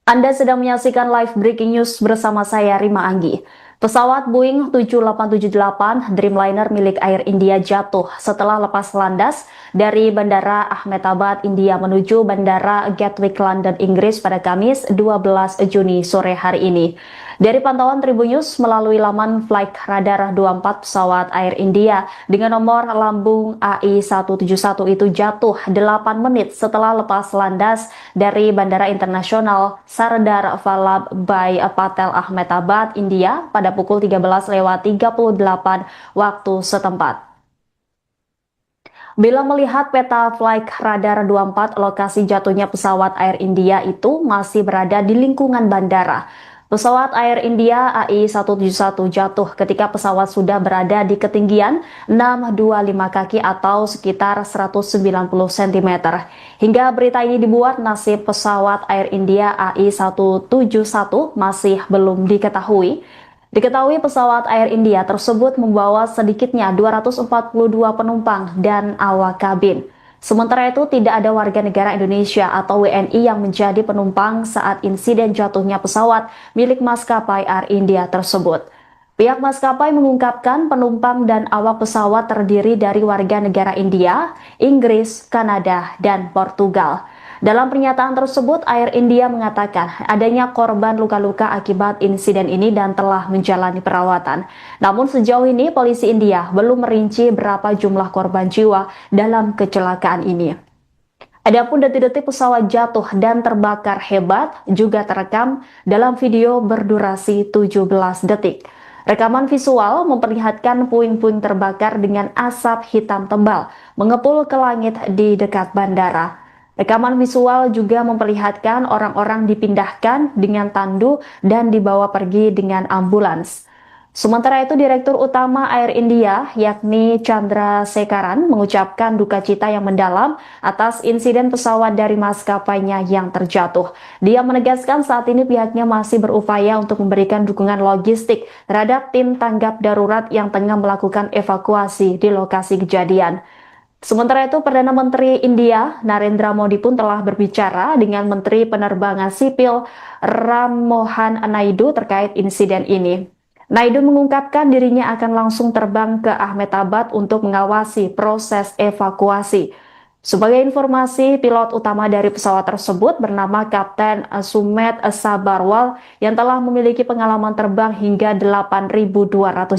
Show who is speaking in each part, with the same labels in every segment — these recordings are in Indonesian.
Speaker 1: Anda sedang menyaksikan live breaking news bersama saya Rima Anggi. Pesawat Boeing 7878 Dreamliner milik Air India jatuh setelah lepas landas dari Bandara Ahmedabad, India menuju Bandara Gatwick, London, Inggris pada Kamis 12 Juni sore hari ini. Dari pantauan Tribun News melalui laman Flight Radar 24, pesawat Air India dengan nomor lambung AI171 itu jatuh 8 menit setelah lepas landas dari Bandara Internasional Sardar Vallabhbhai Patel Ahmedabad, India pada pukul 13.38 waktu setempat. Bila melihat peta Flight Radar 24, lokasi jatuhnya pesawat Air India itu masih berada di lingkungan bandara. Pesawat Air India AI171 jatuh ketika pesawat sudah berada di ketinggian 625 kaki atau sekitar 190 cm. Hingga berita ini dibuat, nasib pesawat Air India AI171 masih belum diketahui. Diketahui pesawat Air India tersebut membawa sedikitnya 242 penumpang dan awak kabin. Sementara itu, tidak ada warga negara Indonesia atau WNI yang menjadi penumpang saat insiden jatuhnya pesawat milik maskapai Air India tersebut. Pihak maskapai mengungkapkan penumpang dan awak pesawat terdiri dari warga negara India, Inggris, Kanada, dan Portugal. Dalam pernyataan tersebut, Air India mengatakan adanya korban luka-luka akibat insiden ini dan telah menjalani perawatan. Namun sejauh ini polisi India belum merinci berapa jumlah korban jiwa dalam kecelakaan ini. Adapun detik-detik pesawat jatuh dan terbakar hebat juga terekam dalam video berdurasi 17 detik. Rekaman visual memperlihatkan puing-puing terbakar dengan asap hitam tebal mengepul ke langit di dekat bandara. Rekaman visual juga memperlihatkan orang-orang dipindahkan dengan tandu dan dibawa pergi dengan ambulans. Sementara itu, Direktur Utama Air India, yakni Chandra Sekaran, mengucapkan duka cita yang mendalam atas insiden pesawat dari maskapainya yang terjatuh. Dia menegaskan saat ini pihaknya masih berupaya untuk memberikan dukungan logistik terhadap tim tanggap darurat yang tengah melakukan evakuasi di lokasi kejadian. Sementara itu, Perdana Menteri India, Narendra Modi pun telah berbicara dengan Menteri Penerbangan Sipil Ram Mohan Naidu terkait insiden ini. Naidu mengungkapkan dirinya akan langsung terbang ke Ahmedabad untuk mengawasi proses evakuasi. Sebagai informasi, pilot utama dari pesawat tersebut bernama Kapten Sumet Sabarwal yang telah memiliki pengalaman terbang hingga 8.200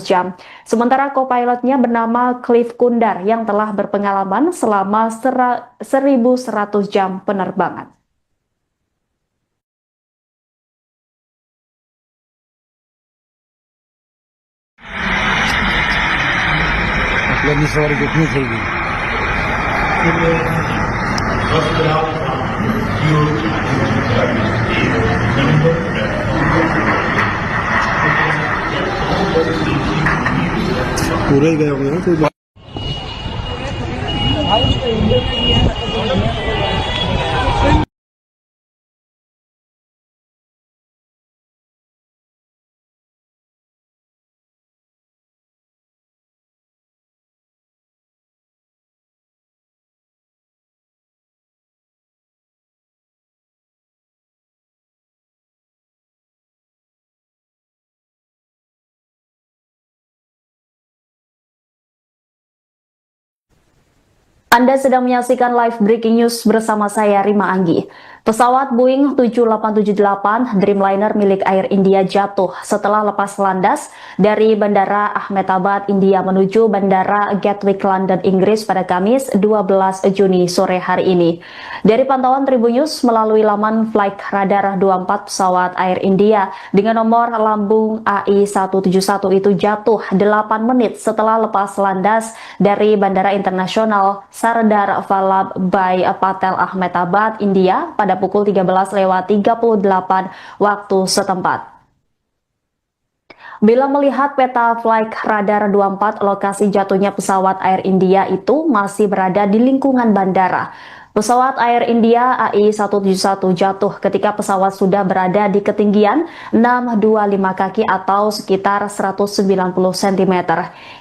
Speaker 1: jam. Sementara co-pilotnya bernama Cliff Kundar yang telah berpengalaman selama 1.100 jam penerbangan.
Speaker 2: पूरा ही गया होगा ना कोई
Speaker 1: Anda sedang menyaksikan live breaking news bersama saya Rima Anggi. Pesawat Boeing 7878 Dreamliner milik Air India jatuh setelah lepas landas dari Bandara Ahmedabad, India menuju Bandara Gatwick, London, Inggris pada Kamis 12 Juni sore hari ini. Dari pantauan Tribun News melalui laman Flight Radar 24, pesawat Air India dengan nomor lambung AI171 itu jatuh 8 menit setelah lepas landas dari Bandara Internasional Sardar Vallabhbhai Patel Ahmedabad, India pada pukul 13.38 waktu setempat. Bila melihat peta Flight Radar 24, lokasi jatuhnya pesawat Air India itu masih berada di lingkungan bandara. Pesawat Air India AI171 jatuh ketika pesawat sudah berada di ketinggian 625 kaki atau sekitar 190 cm.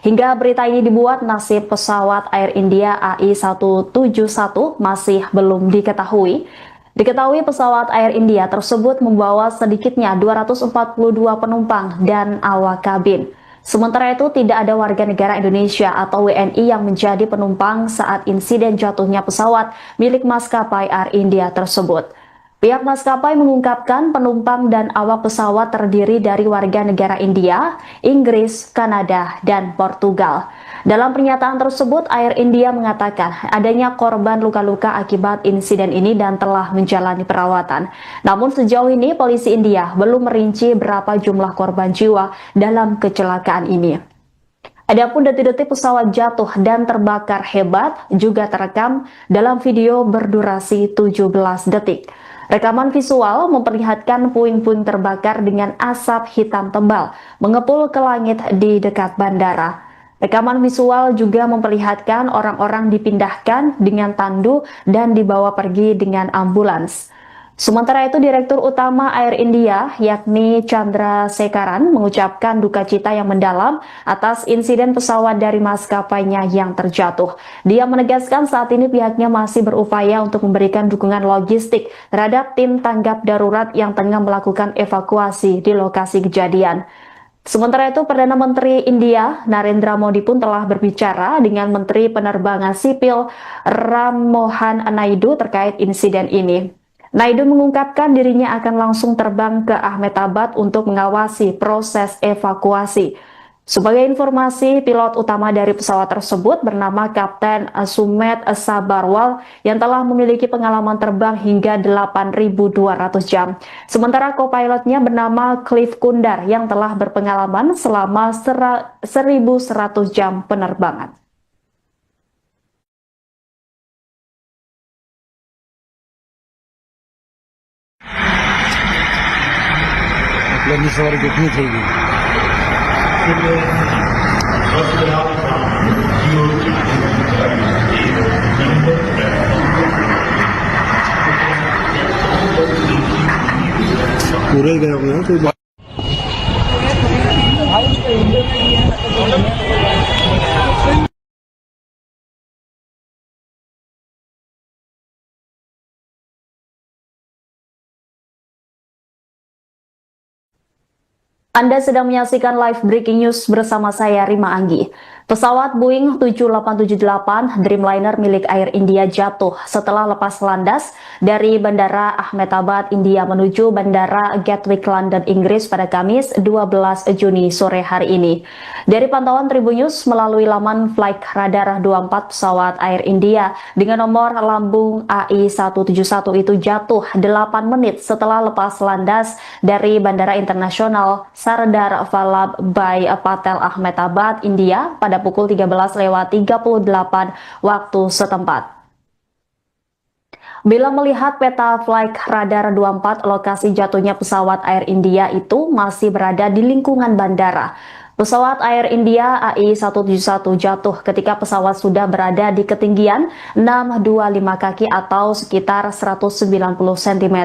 Speaker 1: Hingga berita ini dibuat, nasib pesawat Air India AI171 masih belum diketahui. Diketahui pesawat Air India tersebut membawa sedikitnya 242 penumpang dan awak kabin. Sementara itu tidak ada warga negara Indonesia atau WNI yang menjadi penumpang saat insiden jatuhnya pesawat milik maskapai Air India tersebut. Pihak maskapai mengungkapkan penumpang dan awak pesawat terdiri dari warga negara India, Inggris, Kanada, dan Portugal. Dalam pernyataan tersebut, Air India mengatakan adanya korban luka-luka akibat insiden ini dan telah menjalani perawatan. Namun sejauh ini polisi India belum merinci berapa jumlah korban jiwa dalam kecelakaan ini. Adapun detik-detik pesawat jatuh dan terbakar hebat juga terekam dalam video berdurasi 17 detik. Rekaman visual memperlihatkan puing-puing terbakar dengan asap hitam tebal mengepul ke langit di dekat bandara. Rekaman visual juga memperlihatkan orang-orang dipindahkan dengan tandu dan dibawa pergi dengan ambulans. Sementara itu, Direktur Utama Air India, yakni Chandra Sekaran, mengucapkan duka cita yang mendalam atas insiden pesawat dari maskapainya yang terjatuh. Dia menegaskan saat ini pihaknya masih berupaya untuk memberikan dukungan logistik terhadap tim tanggap darurat yang tengah melakukan evakuasi di lokasi kejadian. Sementara itu, Perdana Menteri India, Narendra Modi pun telah berbicara dengan Menteri Penerbangan Sipil Ram Mohan Naidu terkait insiden ini. Naidu mengungkapkan dirinya akan langsung terbang ke Ahmedabad untuk mengawasi proses evakuasi. Sebagai informasi, pilot utama dari pesawat tersebut bernama Kapten Sumet Sabarwal yang telah memiliki pengalaman terbang hingga 8.200 jam. Sementara co-pilotnya bernama Cliff Kundar yang telah berpengalaman selama 1.100 jam penerbangan.
Speaker 2: लंबी सवारी कितनी थी पूरे गए होंगे ना कोई
Speaker 1: Anda sedang menyaksikan live breaking news bersama saya Rima Anggi. Pesawat Boeing 7878 Dreamliner milik Air India jatuh setelah lepas landas dari Bandara Ahmedabad, India menuju Bandara Gatwick, London, Inggris pada Kamis 12 Juni sore hari ini. Dari pantauan Tribun News melalui laman Flight Radar 24, pesawat Air India dengan nomor lambung AI171 itu jatuh 8 menit setelah lepas landas dari Bandara Internasional Sardar Vallabhbhai Patel Ahmedabad, India pada pukul 13.38 waktu setempat. Bila melihat peta Flight Radar 24, lokasi jatuhnya pesawat Air India itu masih berada di lingkungan bandara. Pesawat Air India AI171 jatuh ketika pesawat sudah berada di ketinggian 625 kaki atau sekitar 190 cm.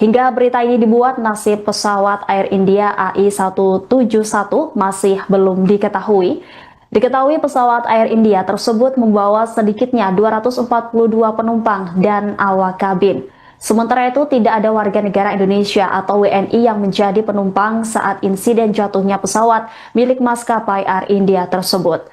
Speaker 1: Hingga berita ini dibuat, nasib pesawat Air India AI171 masih belum diketahui. Diketahui pesawat Air India tersebut membawa sedikitnya 242 penumpang dan awak kabin. Sementara itu tidak ada warga negara Indonesia atau WNI yang menjadi penumpang saat insiden jatuhnya pesawat milik maskapai Air India tersebut.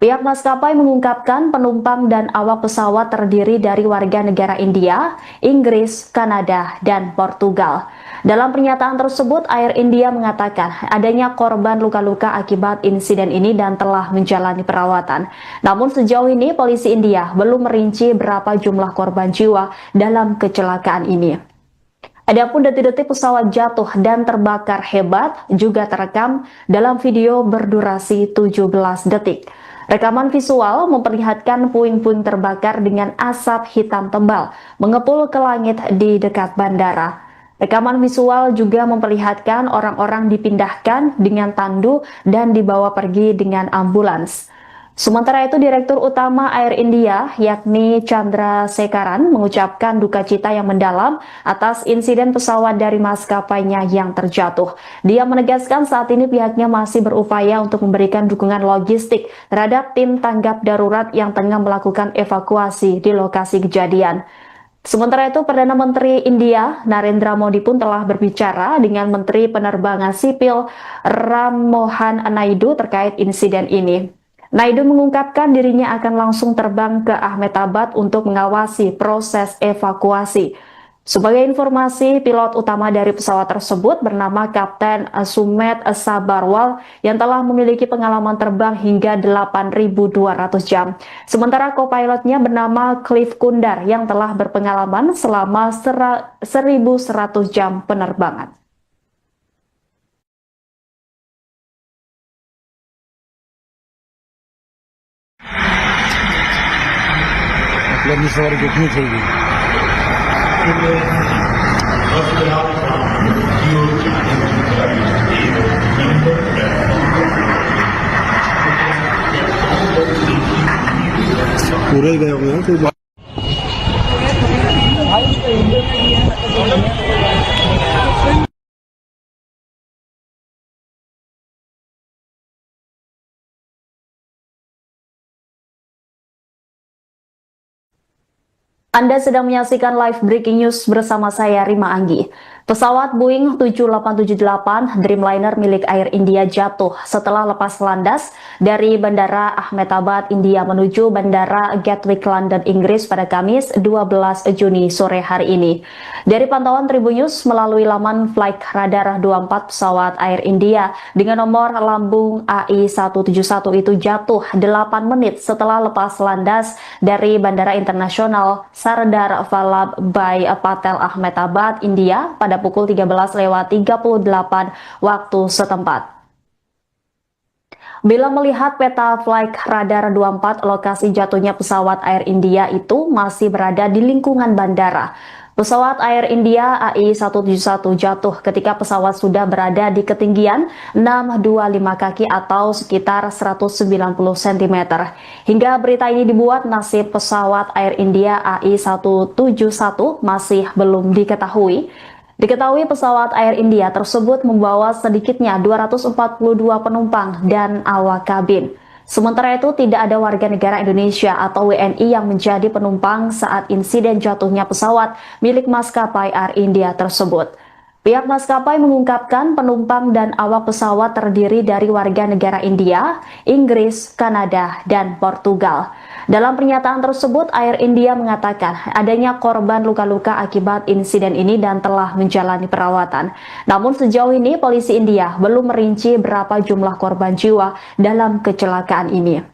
Speaker 1: Pihak maskapai mengungkapkan penumpang dan awak pesawat terdiri dari warga negara India, Inggris, Kanada, dan Portugal. Dalam pernyataan tersebut, Air India mengatakan adanya korban luka-luka akibat insiden ini dan telah menjalani perawatan. Namun sejauh ini polisi India belum merinci berapa jumlah korban jiwa dalam kecelakaan ini. Adapun detik-detik pesawat jatuh dan terbakar hebat juga terekam dalam video berdurasi 17 detik. Rekaman visual memperlihatkan puing-puing terbakar dengan asap hitam tebal mengepul ke langit di dekat bandara. Rekaman visual juga memperlihatkan orang-orang dipindahkan dengan tandu dan dibawa pergi dengan ambulans. Sementara itu, Direktur Utama Air India, yakni Chandra Sekaran, mengucapkan duka cita yang mendalam atas insiden pesawat dari maskapainya yang terjatuh. Dia menegaskan saat ini pihaknya masih berupaya untuk memberikan dukungan logistik terhadap tim tanggap darurat yang tengah melakukan evakuasi di lokasi kejadian. Sementara itu, Perdana Menteri India Narendra Modi pun telah berbicara dengan Menteri Penerbangan Sipil Ram Mohan Naidu terkait insiden ini. Naidu mengungkapkan dirinya akan langsung terbang ke Ahmedabad untuk mengawasi proses evakuasi. Sebagai informasi, pilot utama dari pesawat tersebut bernama Kapten Sumet Sabarwal yang telah memiliki pengalaman terbang hingga 8.200 jam. Sementara co-pilotnya bernama Cliff Kundar yang telah berpengalaman selama 1.100 jam penerbangan.
Speaker 2: आपल्यानी सवारी कितनी चाहिए पूरे गए होंगे ना कोई बात
Speaker 1: Anda sedang menyaksikan live breaking news bersama saya Rima Anggi. Pesawat Boeing 7878 Dreamliner milik Air India jatuh setelah lepas landas dari Bandara Ahmedabad, India menuju Bandara Gatwick, London, Inggris pada Kamis 12 Juni sore hari ini. Dari pantauan Tribun News melalui laman Flight Radar 24, pesawat Air India dengan nomor lambung AI171 itu jatuh 8 menit setelah lepas landas dari Bandara Internasional Sardar Vallabhbhai Patel Ahmedabad, India pada pukul 13.38 waktu setempat. Bila melihat peta Flight Radar 24, lokasi jatuhnya pesawat Air India itu masih berada di lingkungan bandara. Pesawat Air India AI171 jatuh ketika pesawat sudah berada di ketinggian 625 kaki atau sekitar 190 cm. Hingga berita ini dibuat, nasib pesawat Air India AI171 masih belum diketahui. Diketahui pesawat Air India tersebut membawa sedikitnya 242 penumpang dan awak kabin. Sementara itu, tidak ada warga negara Indonesia atau WNI yang menjadi penumpang saat insiden jatuhnya pesawat milik maskapai Air India tersebut. Pihak maskapai mengungkapkan penumpang dan awak pesawat terdiri dari warga negara India, Inggris, Kanada, dan Portugal. Dalam pernyataan tersebut, Air India mengatakan adanya korban luka-luka akibat insiden ini dan telah menjalani perawatan. Namun sejauh ini polisi India belum merinci berapa jumlah korban jiwa dalam kecelakaan ini.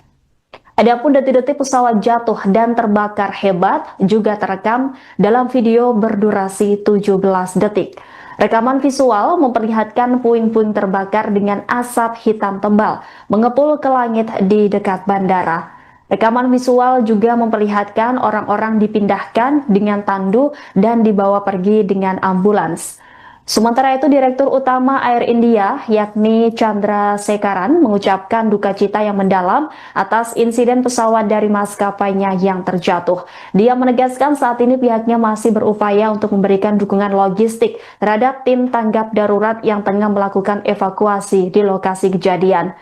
Speaker 1: Adapun detik-detik pesawat jatuh dan terbakar hebat juga terekam dalam video berdurasi 17 detik. Rekaman visual memperlihatkan puing-puing terbakar dengan asap hitam tebal mengepul ke langit di dekat bandara. Rekaman visual juga memperlihatkan orang-orang dipindahkan dengan tandu dan dibawa pergi dengan ambulans. Sementara itu, Direktur Utama Air India, yakni Chandra Sekaran, mengucapkan duka cita yang mendalam atas insiden pesawat dari maskapainya yang terjatuh. Dia menegaskan saat ini pihaknya masih berupaya untuk memberikan dukungan logistik terhadap tim tanggap darurat yang tengah melakukan evakuasi di lokasi kejadian.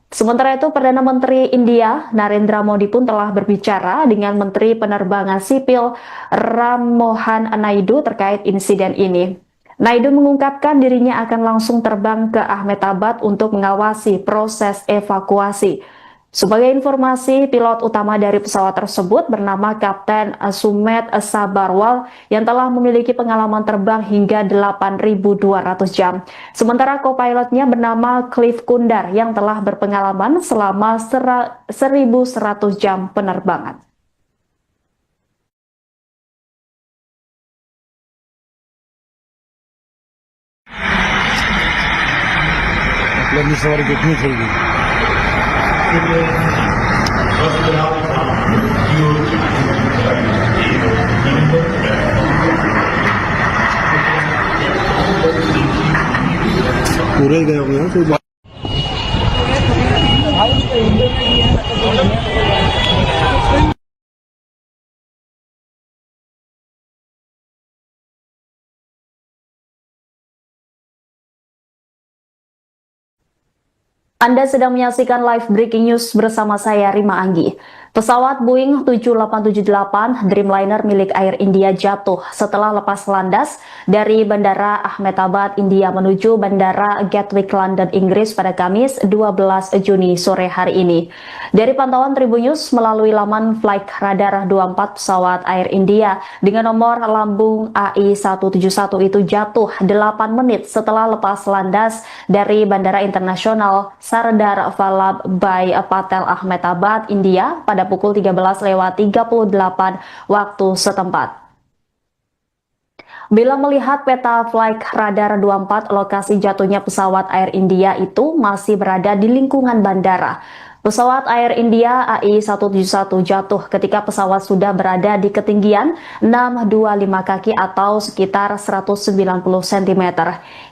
Speaker 1: Sementara itu, Perdana Menteri India Narendra Modi pun telah berbicara dengan Menteri Penerbangan Sipil Ram Mohan Naidu terkait insiden ini. Naidu mengungkapkan dirinya akan langsung terbang ke Ahmedabad untuk mengawasi proses evakuasi. Sebagai informasi, pilot utama dari pesawat tersebut bernama Kapten Sumet Sabarwal yang telah memiliki pengalaman terbang hingga 8.200 jam. Sementara co-pilotnya bernama Cliff Kundar yang telah berpengalaman selama 1.100 jam penerbangan.
Speaker 2: आपल्यानी सवारी कितनी चाहिए पूरे गए होंगे ना कोई बात
Speaker 1: Anda sedang menyaksikan live breaking news bersama saya Rima Anggi. Pesawat Boeing 7878 Dreamliner milik Air India jatuh setelah lepas landas dari Bandara Ahmedabad, India menuju Bandara Gatwick, London, Inggris pada Kamis 12 Juni sore hari ini. Dari pantauan Tribunnews melalui laman Flight Radar 24, pesawat Air India dengan nomor lambung AI171 itu jatuh 8 menit setelah lepas landas dari Bandara Internasional Sardar Vallabhbhai Patel, Ahmedabad, India pada pukul 13.38 waktu setempat. Bila melihat peta Flight Radar 24, lokasi jatuhnya pesawat Air India itu masih berada di lingkungan bandara. Pesawat Air India AI171 jatuh ketika pesawat sudah berada di ketinggian 625 kaki atau sekitar 190 cm.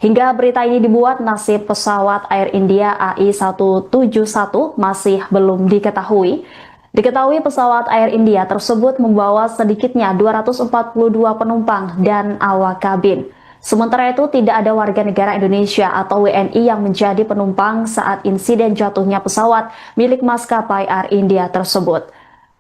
Speaker 1: Hingga berita ini dibuat, nasib pesawat Air India AI171 masih belum diketahui. Diketahui pesawat Air India tersebut membawa sedikitnya 242 penumpang dan awak kabin. Sementara itu, tidak ada warga negara Indonesia atau WNI yang menjadi penumpang saat insiden jatuhnya pesawat milik maskapai Air India tersebut.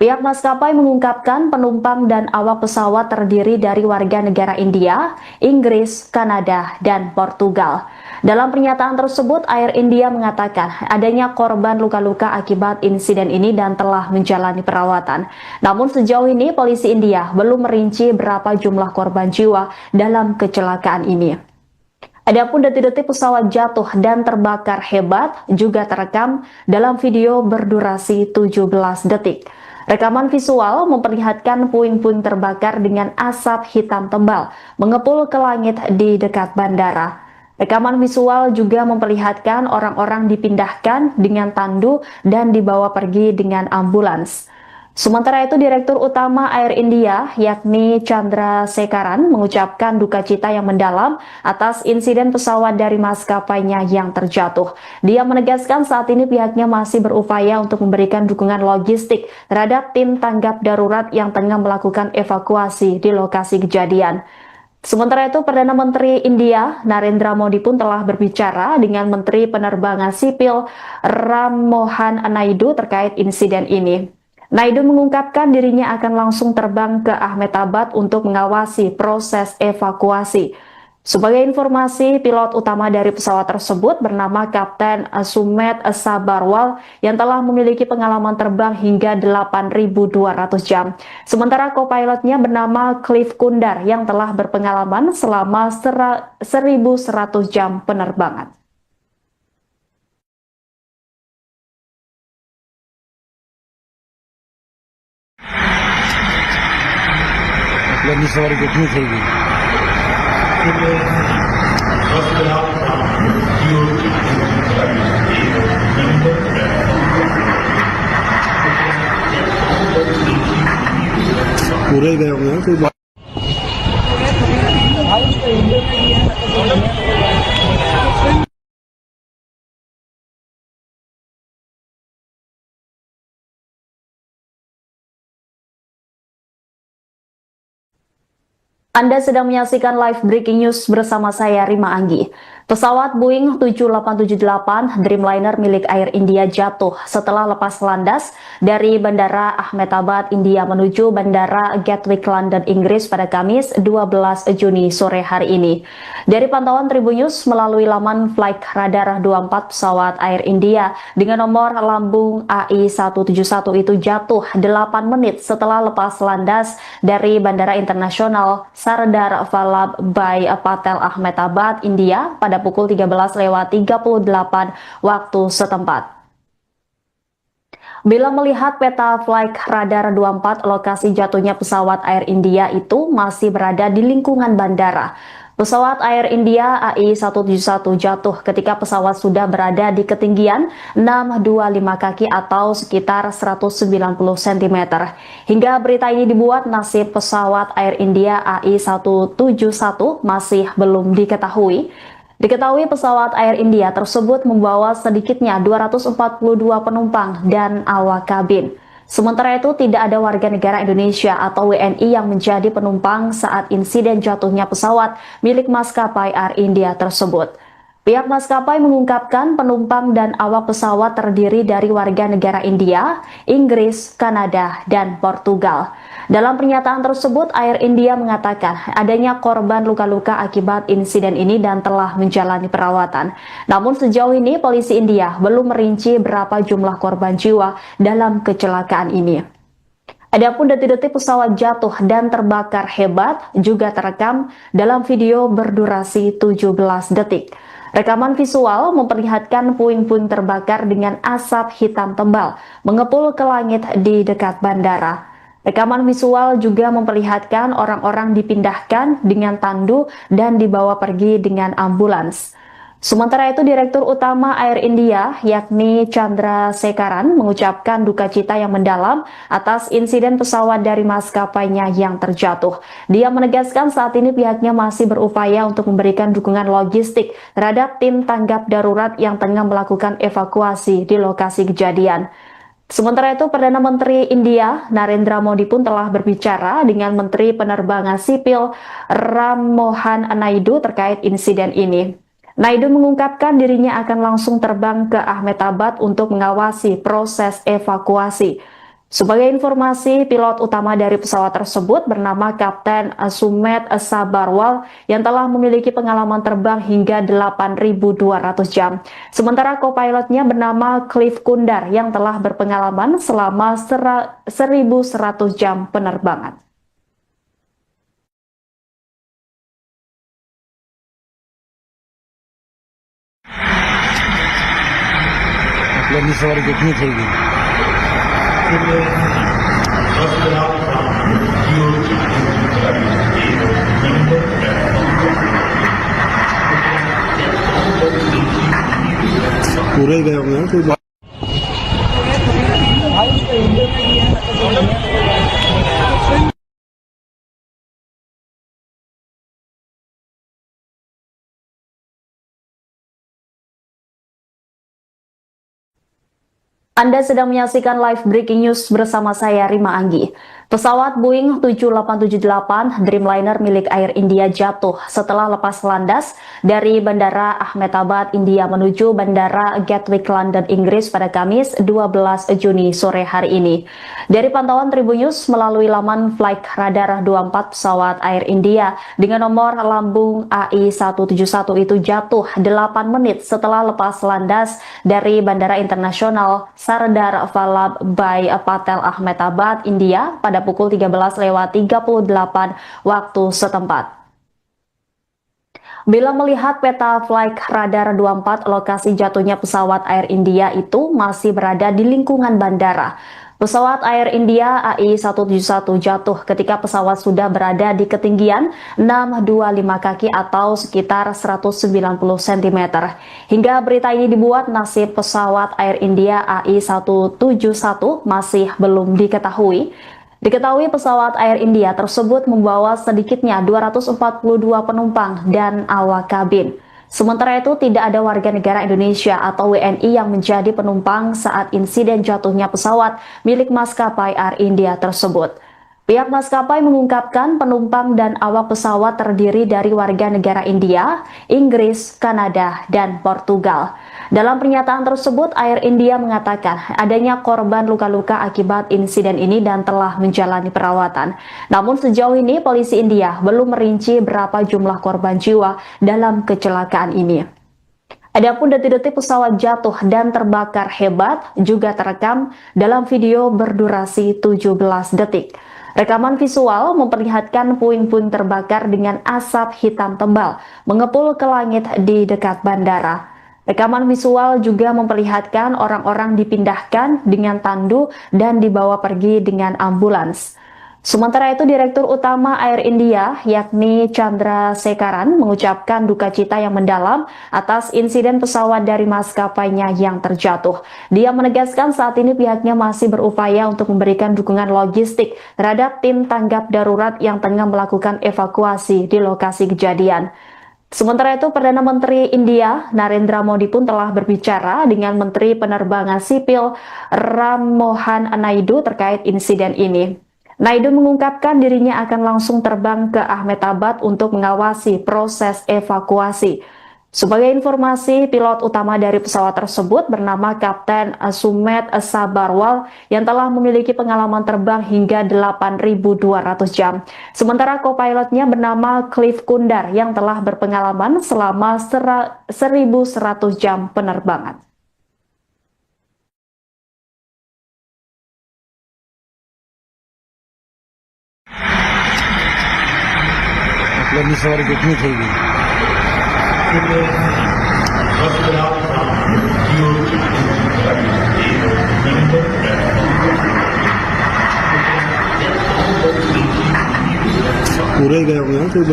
Speaker 1: Pihak maskapai mengungkapkan penumpang dan awak pesawat terdiri dari warga negara India, Inggris, Kanada, dan Portugal. Dalam pernyataan tersebut, Air India mengatakan adanya korban luka-luka akibat insiden ini dan telah menjalani perawatan. Namun sejauh ini polisi India belum merinci berapa jumlah korban jiwa dalam kecelakaan ini. Adapun detik-detik pesawat jatuh dan terbakar hebat juga terekam dalam video berdurasi 17 detik. Rekaman visual memperlihatkan puing-puing terbakar dengan asap hitam tebal mengepul ke langit di dekat bandara. Rekaman visual juga memperlihatkan orang-orang dipindahkan dengan tandu dan dibawa pergi dengan ambulans. Sementara itu, Direktur Utama Air India, yakni Chandra Sekaran, mengucapkan duka cita yang mendalam atas insiden pesawat dari maskapainya yang terjatuh. Dia menegaskan saat ini pihaknya masih berupaya untuk memberikan dukungan logistik terhadap tim tanggap darurat yang tengah melakukan evakuasi di lokasi kejadian. Sementara itu, Perdana Menteri India, Narendra Modi pun telah berbicara dengan Menteri Penerbangan Sipil Ram Mohan Naidu terkait insiden ini. Naidu mengungkapkan dirinya akan langsung terbang ke Ahmedabad untuk mengawasi proses evakuasi. Sebagai informasi, pilot utama dari pesawat tersebut bernama Kapten Sumet Sabarwal yang telah memiliki pengalaman terbang hingga 8.200 jam. Sementara co-pilotnya bernama Cliff Kundar yang telah berpengalaman selama 1.100 jam penerbangan.
Speaker 2: आपल्यानी सवारी कितनी चाहिए पूरे ही गए होंगे ना कोई बात
Speaker 1: Anda sedang menyaksikan live breaking news bersama saya Rima Anggi. Pesawat Boeing 7878 Dreamliner milik Air India jatuh setelah lepas landas dari Bandara Ahmedabad, India menuju Bandara Gatwick, London, Inggris pada Kamis 12 Juni sore hari ini. Dari pantauan Tribunnews melalui laman Flight Radar 24, pesawat Air India dengan nomor lambung AI171 itu jatuh 8 menit setelah lepas landas dari Bandara Internasional Sardar Vallabhbhai Patel, Ahmedabad, India pada pukul 13.38 waktu setempat. Bila melihat peta Flight Radar 24, lokasi jatuhnya pesawat Air India itu masih berada di lingkungan bandara. Pesawat Air India AI171 jatuh ketika pesawat sudah berada di ketinggian 625 kaki atau sekitar 190 cm. Hingga berita ini dibuat, nasib pesawat Air India AI171 masih belum diketahui. Diketahui pesawat Air India tersebut membawa sedikitnya 242 penumpang dan awak kabin. Sementara itu, tidak ada warga negara Indonesia atau WNI yang menjadi penumpang saat insiden jatuhnya pesawat milik maskapai Air India tersebut. Pihak maskapai mengungkapkan penumpang dan awak pesawat terdiri dari warga negara India, Inggris, Kanada, dan Portugal. Dalam pernyataan tersebut, Air India mengatakan adanya korban luka-luka akibat insiden ini dan telah menjalani perawatan. Namun sejauh ini polisi India belum merinci berapa jumlah korban jiwa dalam kecelakaan ini. Adapun detik-detik pesawat jatuh dan terbakar hebat juga terekam dalam video berdurasi 17 detik. Rekaman visual memperlihatkan puing-puing terbakar dengan asap hitam tebal mengepul ke langit di dekat bandara. Rekaman visual juga memperlihatkan orang-orang dipindahkan dengan tandu dan dibawa pergi dengan ambulans. Sementara itu, Direktur Utama Air India, yakni Chandra Sekaran, mengucapkan duka cita yang mendalam atas insiden pesawat dari maskapainya yang terjatuh. Dia menegaskan saat ini pihaknya masih berupaya untuk memberikan dukungan logistik terhadap tim tanggap darurat yang tengah melakukan evakuasi di lokasi kejadian. Sementara itu, Perdana Menteri India, Narendra Modi pun telah berbicara dengan Menteri Penerbangan Sipil Ram Mohan Naidu terkait insiden ini. Naidu mengungkapkan dirinya akan langsung terbang ke Ahmedabad untuk mengawasi proses evakuasi. Sebagai informasi, pilot utama dari pesawat tersebut bernama Kapten Sumet Sabarwal yang telah memiliki pengalaman terbang hingga 8.200 jam. Sementara co-pilotnya bernama Cliff Kundar yang telah berpengalaman selama 1.100 jam penerbangan.
Speaker 2: लंबी सवारी कितनी થઈ ગઈ पूरे गए होंगे ना कोई
Speaker 1: Anda sedang menyaksikan live breaking news bersama saya Rima Anggi. Pesawat Boeing 7878 Dreamliner milik Air India jatuh setelah lepas landas dari Bandara Ahmedabad, India menuju Bandara Gatwick, London, Inggris pada Kamis 12 Juni sore hari ini. Dari pantauan Tribunnews melalui laman Flight Radar 24, pesawat Air India dengan nomor lambung AI171 itu jatuh 8 menit setelah lepas landas dari Bandara Internasional Sardar Vallabhbhai Patel Ahmedabad, India pada pukul 13.38 waktu setempat. Bila melihat peta Flight Radar 24, lokasi jatuhnya pesawat Air India itu masih berada di lingkungan bandara. Pesawat Air India AI171 jatuh ketika pesawat sudah berada di ketinggian 625 kaki atau sekitar 190 cm. Hingga berita ini dibuat, nasib pesawat Air India AI171 masih belum diketahui. Diketahui pesawat Air India tersebut membawa sedikitnya 242 penumpang dan awak kabin. Sementara itu, tidak ada warga negara Indonesia atau WNI yang menjadi penumpang saat insiden jatuhnya pesawat milik maskapai Air India tersebut. Pihak maskapai mengungkapkan penumpang dan awak pesawat terdiri dari warga negara India, Inggris, Kanada, dan Portugal. Dalam pernyataan tersebut, Air India mengatakan adanya korban luka-luka akibat insiden ini dan telah menjalani perawatan. Namun sejauh ini polisi India belum merinci berapa jumlah korban jiwa dalam kecelakaan ini. Adapun detik-detik pesawat jatuh dan terbakar hebat juga terekam dalam video berdurasi 17 detik. Rekaman visual memperlihatkan puing-puing terbakar dengan asap hitam tebal mengepul ke langit di dekat bandara. Rekaman visual juga memperlihatkan orang-orang dipindahkan dengan tandu dan dibawa pergi dengan ambulans. Sementara itu, Direktur Utama Air India, yakni Chandra Sekaran, mengucapkan duka cita yang mendalam atas insiden pesawat dari maskapainya yang terjatuh. Dia menegaskan saat ini pihaknya masih berupaya untuk memberikan dukungan logistik terhadap tim tanggap darurat yang tengah melakukan evakuasi di lokasi kejadian. Sementara itu, Perdana Menteri India, Narendra Modi pun telah berbicara dengan Menteri Penerbangan Sipil Ram Mohan Naidu terkait insiden ini. Naidu mengungkapkan dirinya akan langsung terbang ke Ahmedabad untuk mengawasi proses evakuasi. Sebagai informasi, pilot utama dari pesawat tersebut bernama Kapten Sumet Sabarwal yang telah memiliki pengalaman terbang hingga 8.200 jam. Sementara co-pilotnya bernama Cliff Kundar yang telah berpengalaman selama 1.100 jam penerbangan.
Speaker 2: लंबी सवारी कितनी थी पूरे ही गए होंगे ना कोई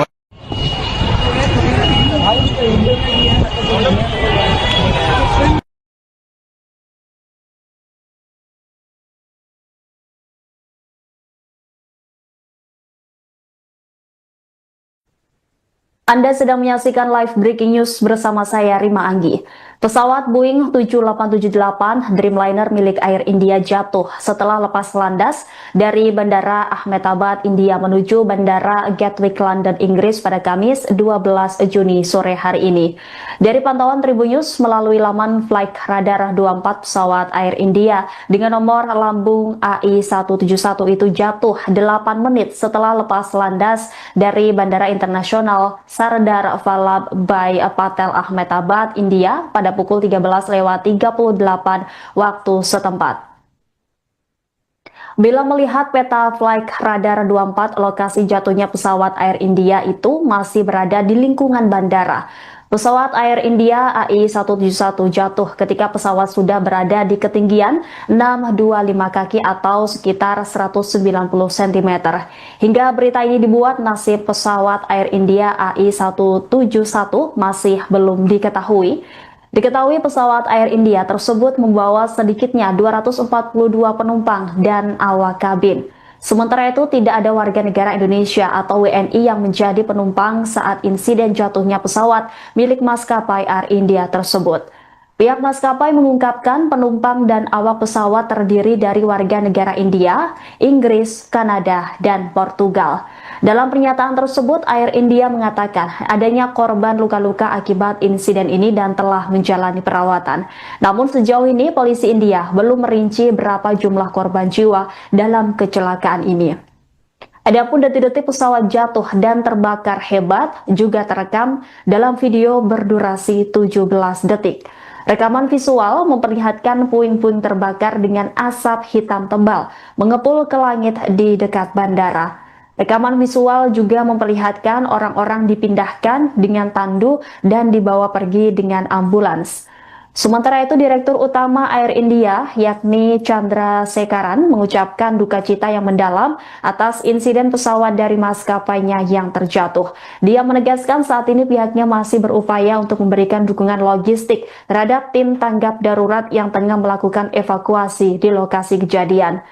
Speaker 1: Anda sedang menyaksikan live breaking news bersama saya Rima Anggi. Pesawat Boeing 7878 Dreamliner milik Air India jatuh setelah lepas landas dari Bandara Ahmedabad, India menuju Bandara Gatwick, London, Inggris pada Kamis 12 Juni sore hari ini. Dari pantauan Tribun News melalui laman Flight Radar 24, pesawat Air India dengan nomor lambung AI171 itu jatuh 8 menit setelah lepas landas dari Bandara Internasional Sardar Vallabhbhai Patel Ahmedabad, India pada pukul 13.38 waktu setempat. Bila melihat peta Flight Radar 24, lokasi jatuhnya pesawat Air India itu masih berada di lingkungan bandara. Pesawat Air India AI171 jatuh ketika pesawat sudah berada di ketinggian 625 kaki atau sekitar 190 cm. Hingga berita ini dibuat, nasib pesawat Air India AI171 masih belum diketahui. Diketahui pesawat Air India tersebut membawa sedikitnya 242 penumpang dan awak kabin. Sementara itu tidak ada warga negara Indonesia atau WNI yang menjadi penumpang saat insiden jatuhnya pesawat milik maskapai Air India tersebut. Pihak maskapai mengungkapkan penumpang dan awak pesawat terdiri dari warga negara India, Inggris, Kanada, dan Portugal. Dalam pernyataan tersebut, Air India mengatakan adanya korban luka-luka akibat insiden ini dan telah menjalani perawatan. Namun sejauh ini polisi India belum merinci berapa jumlah korban jiwa dalam kecelakaan ini. Adapun detik-detik pesawat jatuh dan terbakar hebat juga terekam dalam video berdurasi 17 detik. Rekaman visual memperlihatkan puing-puing terbakar dengan asap hitam tebal mengepul ke langit di dekat bandara. Rekaman visual juga memperlihatkan orang-orang dipindahkan dengan tandu dan dibawa pergi dengan ambulans. Sementara itu, Direktur Utama Air India, yakni Chandra Sekaran, mengucapkan duka cita yang mendalam atas insiden pesawat dari maskapainya yang terjatuh. Dia menegaskan saat ini pihaknya masih berupaya untuk memberikan dukungan logistik terhadap tim tanggap darurat yang tengah melakukan evakuasi di lokasi kejadian.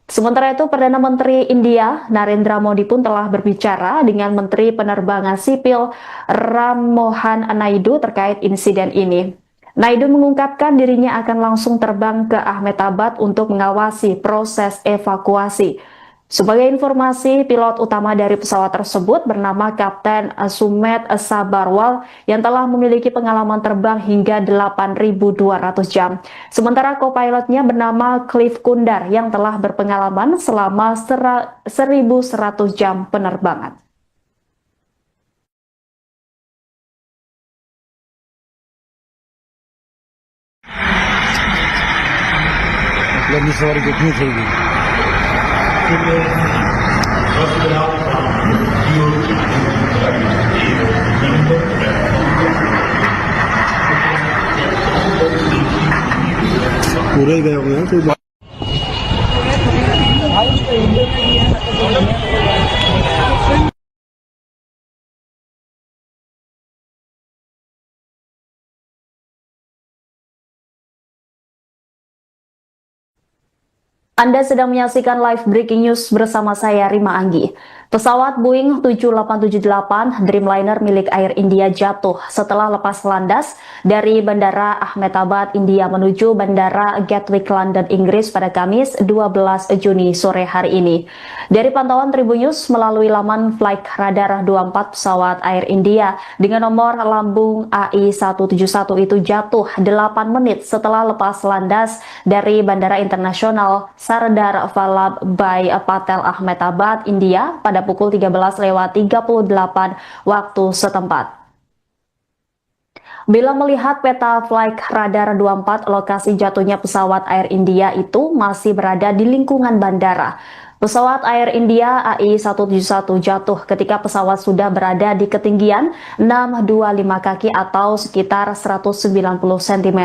Speaker 1: Sementara itu, Perdana Menteri India, Narendra Modi pun telah berbicara dengan Menteri Penerbangan Sipil Ram Mohan Naidu terkait insiden ini. Naidu mengungkapkan dirinya akan langsung terbang ke Ahmedabad untuk mengawasi proses evakuasi. Sebagai informasi, pilot utama dari pesawat tersebut bernama Kapten Sumet Sabarwal yang telah memiliki pengalaman terbang hingga 8.200 jam. Sementara co-pilotnya bernama Cliff Kundar yang telah berpengalaman selama 1.100 jam penerbangan.
Speaker 2: लंबी सवारी कितनी थी पूरे ही गए होंगे ना कोई
Speaker 1: Anda sedang menyaksikan live breaking news bersama saya Rima Anggi. Pesawat Boeing 7878 Dreamliner milik Air India jatuh setelah lepas landas dari Bandara Ahmedabad, India menuju Bandara Gatwick, London, Inggris pada Kamis 12 Juni sore hari ini. Dari pantauan Tribunnews melalui laman Flight Radar 24, pesawat Air India dengan nomor lambung AI171 itu jatuh 8 menit setelah lepas landas dari Bandara Internasional Sardar Vallabhbhai Patel, Ahmedabad, India pada pukul 13.38 waktu setempat. Bila melihat peta Flight Radar 24, lokasi jatuhnya pesawat Air India itu masih berada di lingkungan bandara. Pesawat Air India AI171 jatuh ketika pesawat sudah berada di ketinggian 625 kaki atau sekitar 190 cm.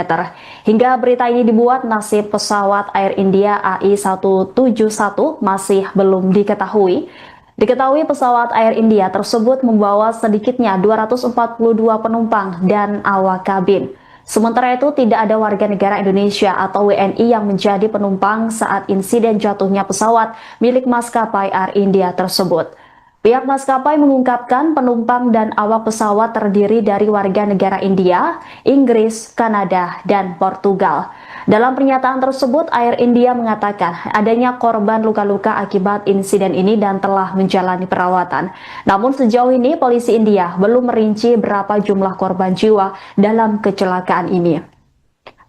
Speaker 1: Hingga berita ini dibuat, nasib pesawat Air India AI171 masih belum diketahui. Diketahui pesawat Air India tersebut membawa sedikitnya 242 penumpang dan awak kabin. Sementara itu tidak ada warga negara Indonesia atau WNI yang menjadi penumpang saat insiden jatuhnya pesawat milik maskapai Air India tersebut. Pihak maskapai mengungkapkan penumpang dan awak pesawat terdiri dari warga negara India, Inggris, Kanada, dan Portugal. Dalam pernyataan tersebut, Air India mengatakan adanya korban luka-luka akibat insiden ini dan telah menjalani perawatan. Namun sejauh ini polisi India belum merinci berapa jumlah korban jiwa dalam kecelakaan ini.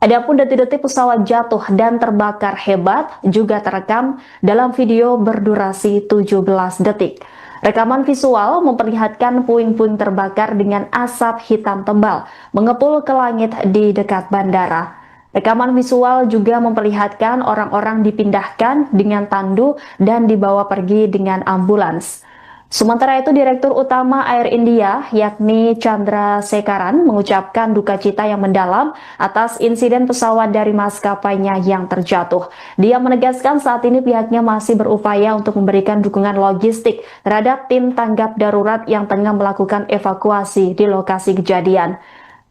Speaker 1: Adapun detik-detik pesawat jatuh dan terbakar hebat juga terekam dalam video berdurasi 17 detik. Rekaman visual memperlihatkan puing-puing terbakar dengan asap hitam tebal mengepul ke langit di dekat bandara. Rekaman visual juga memperlihatkan orang-orang dipindahkan dengan tandu dan dibawa pergi dengan ambulans. Sementara itu, Direktur Utama Air India, yakni Chandra Sekaran, mengucapkan duka cita yang mendalam atas insiden pesawat dari maskapainya yang terjatuh. Dia menegaskan saat ini pihaknya masih berupaya untuk memberikan dukungan logistik terhadap tim tanggap darurat yang tengah melakukan evakuasi di lokasi kejadian.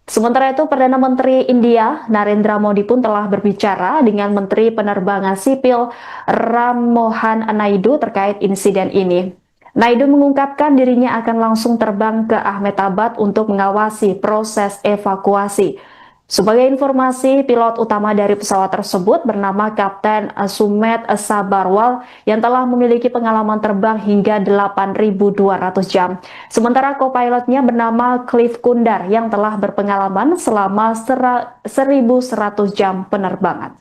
Speaker 1: Sementara itu, Perdana Menteri India, Narendra Modi pun telah berbicara dengan Menteri Penerbangan Sipil Ram Mohan Naidu terkait insiden ini. Naidu mengungkapkan dirinya akan langsung terbang ke Ahmedabad untuk mengawasi proses evakuasi. Sebagai informasi, pilot utama dari pesawat tersebut bernama Kapten Sumet Sabarwal yang telah memiliki pengalaman terbang hingga 8.200 jam. Sementara co-pilotnya bernama Cliff Kundar yang telah berpengalaman selama 1.100 jam penerbangan.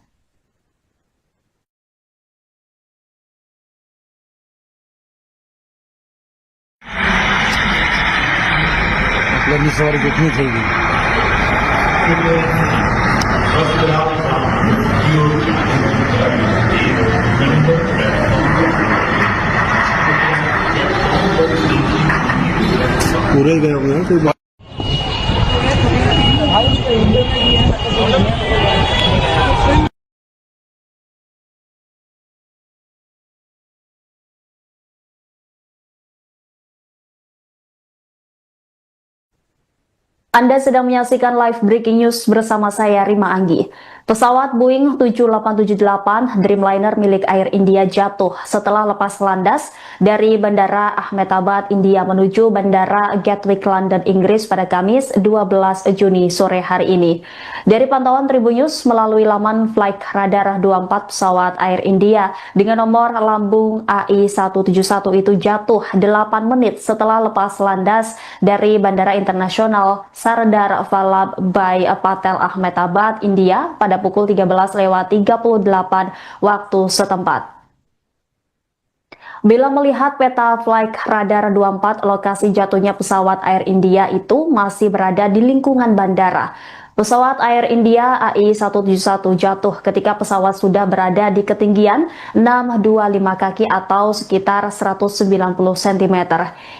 Speaker 2: लंबी सवारी कितनी चाहिए पूरे गए हुए हैं कोई बात
Speaker 1: Anda sedang menyaksikan live breaking news bersama saya Rima Anggi. Pesawat Boeing 7878 Dreamliner milik Air India jatuh setelah lepas landas dari Bandara Ahmedabad, India menuju Bandara Gatwick, London, Inggris pada Kamis 12 Juni sore hari ini. Dari pantauan Tribunnews melalui laman Flight Radar 24, pesawat Air India dengan nomor lambung AI171 itu jatuh 8 menit setelah lepas landas dari Bandara Internasional Sardar Vallabhbhai Patel, Ahmedabad, India pada pukul 13.38 waktu setempat. Bila melihat peta Flight Radar 24, lokasi jatuhnya pesawat Air India itu masih berada di lingkungan bandara. Pesawat Air India AI171 jatuh ketika pesawat sudah berada di ketinggian 625 kaki atau sekitar 190 cm.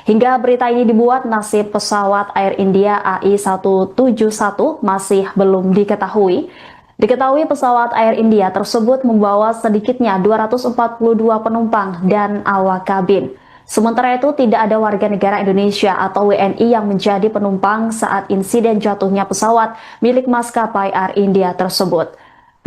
Speaker 1: Hingga berita ini dibuat, nasib pesawat Air India AI171 masih belum diketahui. Diketahui pesawat Air India tersebut membawa sedikitnya 242 penumpang dan awak kabin. Sementara itu tidak ada warga negara Indonesia atau WNI yang menjadi penumpang saat insiden jatuhnya pesawat milik maskapai Air India tersebut.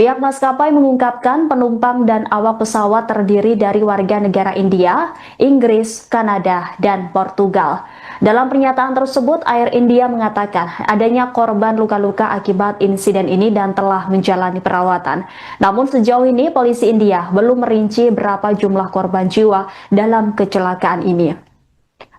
Speaker 1: Pihak maskapai mengungkapkan penumpang dan awak pesawat terdiri dari warga negara India, Inggris, Kanada, dan Portugal. Dalam pernyataan tersebut, Air India mengatakan adanya korban luka-luka akibat insiden ini dan telah menjalani perawatan. Namun sejauh ini polisi India belum merinci berapa jumlah korban jiwa dalam kecelakaan ini.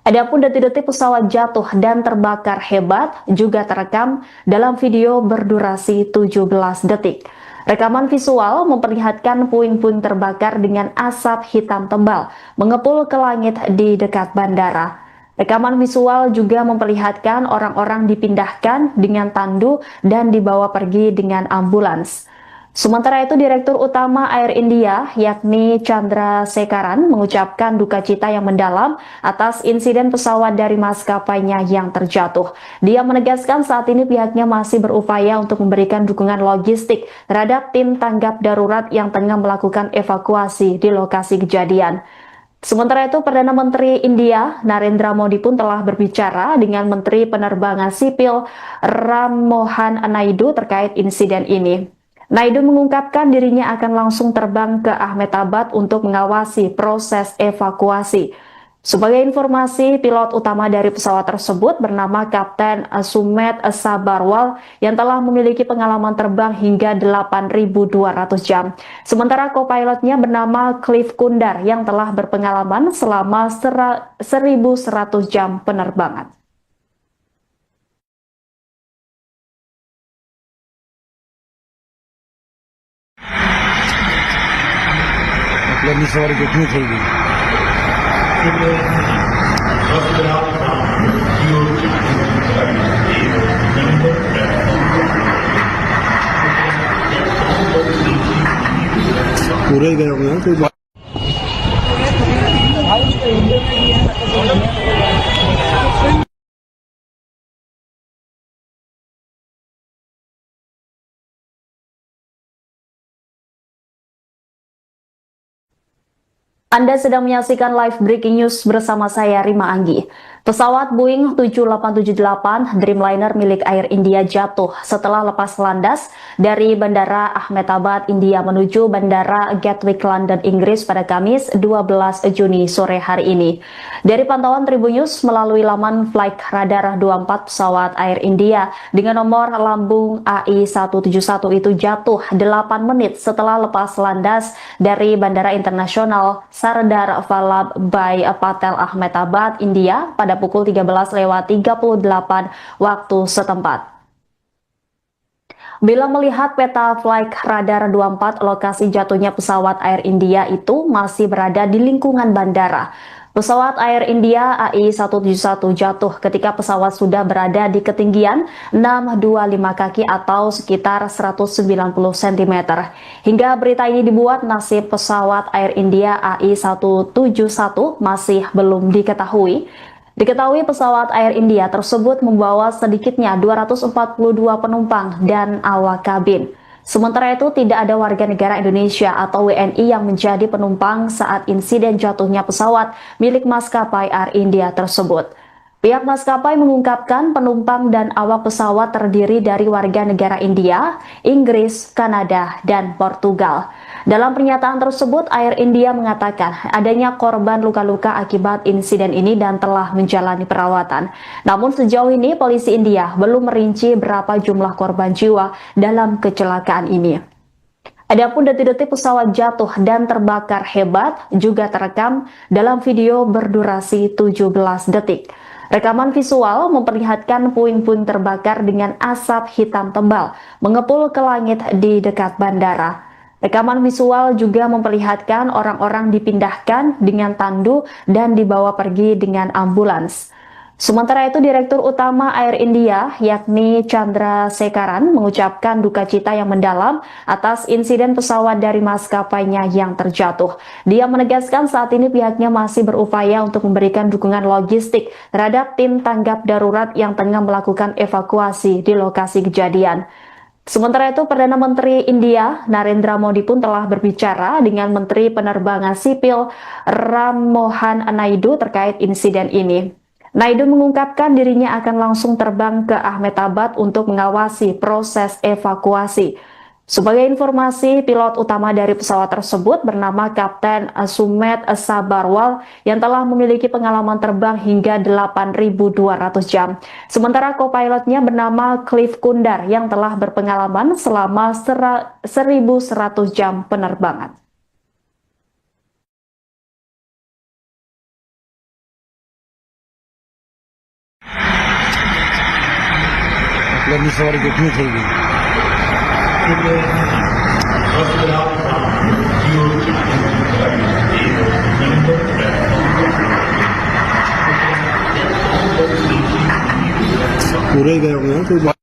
Speaker 1: Adapun detik-detik pesawat jatuh dan terbakar hebat juga terekam dalam video berdurasi 17 detik. Rekaman visual memperlihatkan puing-puing terbakar dengan asap hitam tebal mengepul ke langit di dekat bandara. Rekaman visual juga memperlihatkan orang-orang dipindahkan dengan tandu dan dibawa pergi dengan ambulans. Sementara itu, Direktur Utama Air India, yakni Chandra Sekaran, mengucapkan duka cita yang mendalam atas insiden pesawat dari maskapainya yang terjatuh. Dia menegaskan saat ini pihaknya masih berupaya untuk memberikan dukungan logistik terhadap tim tanggap darurat yang tengah melakukan evakuasi di lokasi kejadian. Sementara itu, Perdana Menteri India, Narendra Modi pun telah berbicara dengan Menteri Penerbangan Sipil Ram Mohan Naidu terkait insiden ini. Naidu mengungkapkan dirinya akan langsung terbang ke Ahmedabad untuk mengawasi proses evakuasi. Sebagai informasi, pilot utama dari pesawat tersebut bernama Kapten Sumet Sabarwal yang telah memiliki pengalaman terbang hingga 8.200 jam. Sementara co-pilotnya bernama Cliff Kundar yang telah berpengalaman selama 1.100 jam penerbangan.
Speaker 2: लंबी सवारी कितनी થઈ ગઈ पूरे ही गए होंगे ना कोई बात
Speaker 1: Anda sedang menyaksikan live breaking news bersama saya Rima Anggi. Pesawat Boeing 7878 Dreamliner milik Air India jatuh setelah lepas landas dari Bandara Ahmedabad, India menuju Bandara Gatwick, London, Inggris pada Kamis 12 Juni sore hari ini. Dari pantauan Tribun News melalui laman Flight Radar 24, pesawat Air India dengan nomor lambung AI171 itu jatuh 8 menit setelah lepas landas dari Bandara Internasional Sardar Vallabhbhai Patel Ahmedabad, India pada pukul 13.38 waktu setempat. Bila melihat peta Flight Radar 24, lokasi jatuhnya pesawat Air India itu masih berada di lingkungan bandara. Pesawat Air India AI171 jatuh ketika pesawat sudah berada di ketinggian 625 kaki atau sekitar 190 cm. Hingga berita ini dibuat, nasib pesawat Air India AI171 masih belum diketahui. Diketahui pesawat Air India tersebut membawa sedikitnya 242 penumpang dan awak kabin. Sementara itu, tidak ada warga negara Indonesia atau WNI yang menjadi penumpang saat insiden jatuhnya pesawat milik maskapai Air India tersebut. Pihak maskapai mengungkapkan penumpang dan awak pesawat terdiri dari warga negara India, Inggris, Kanada, dan Portugal. Dalam pernyataan tersebut, Air India mengatakan adanya korban luka-luka akibat insiden ini dan telah menjalani perawatan. Namun sejauh ini polisi India belum merinci berapa jumlah korban jiwa dalam kecelakaan ini. Adapun detik-detik pesawat jatuh dan terbakar hebat juga terekam dalam video berdurasi 17 detik. Rekaman visual memperlihatkan puing-puing terbakar dengan asap hitam tebal mengepul ke langit di dekat bandara. Rekaman visual juga memperlihatkan orang-orang dipindahkan dengan tandu dan dibawa pergi dengan ambulans. Sementara itu, Direktur Utama Air India, yakni Chandra Sekaran, mengucapkan duka cita yang mendalam atas insiden pesawat dari maskapainya yang terjatuh. Dia menegaskan saat ini pihaknya masih berupaya untuk memberikan dukungan logistik terhadap tim tanggap darurat yang tengah melakukan evakuasi di lokasi kejadian. Sementara itu, Perdana Menteri India, Narendra Modi pun telah berbicara dengan Menteri Penerbangan Sipil Ram Mohan Naidu terkait insiden ini. Naidu mengungkapkan dirinya akan langsung terbang ke Ahmedabad untuk mengawasi proses evakuasi. Sebagai informasi, pilot utama dari pesawat tersebut bernama Kapten Sumet Sabarwal yang telah memiliki pengalaman terbang hingga 8.200 jam. Sementara co-pilotnya bernama Cliff Kundar yang telah berpengalaman selama 1.100 jam penerbangan.
Speaker 2: आपल्यानी सवारी कितनी થઈ ગઈ पूरे गए होंगे ना कोई बात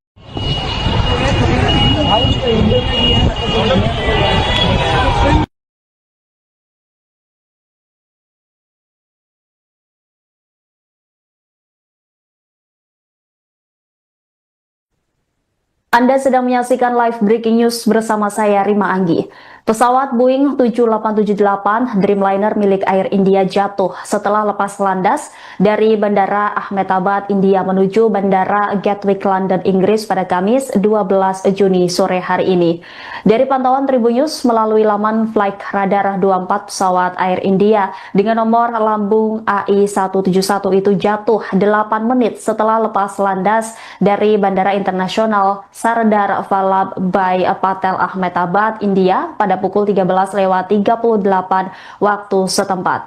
Speaker 1: Anda sedang menyaksikan live breaking news bersama saya Rima Anggi. Pesawat Boeing 7878 Dreamliner milik Air India jatuh setelah lepas landas dari Bandara Ahmedabad, India menuju Bandara Gatwick, London, Inggris pada Kamis 12 Juni sore hari ini. Dari pantauan Tribun News melalui laman Flight Radar 24, pesawat Air India dengan nomor lambung AI171 itu jatuh 8 menit setelah lepas landas dari Bandara Internasional Sardar Vallabhbhai Patel Ahmedabad, India pada pukul 13.38 waktu setempat.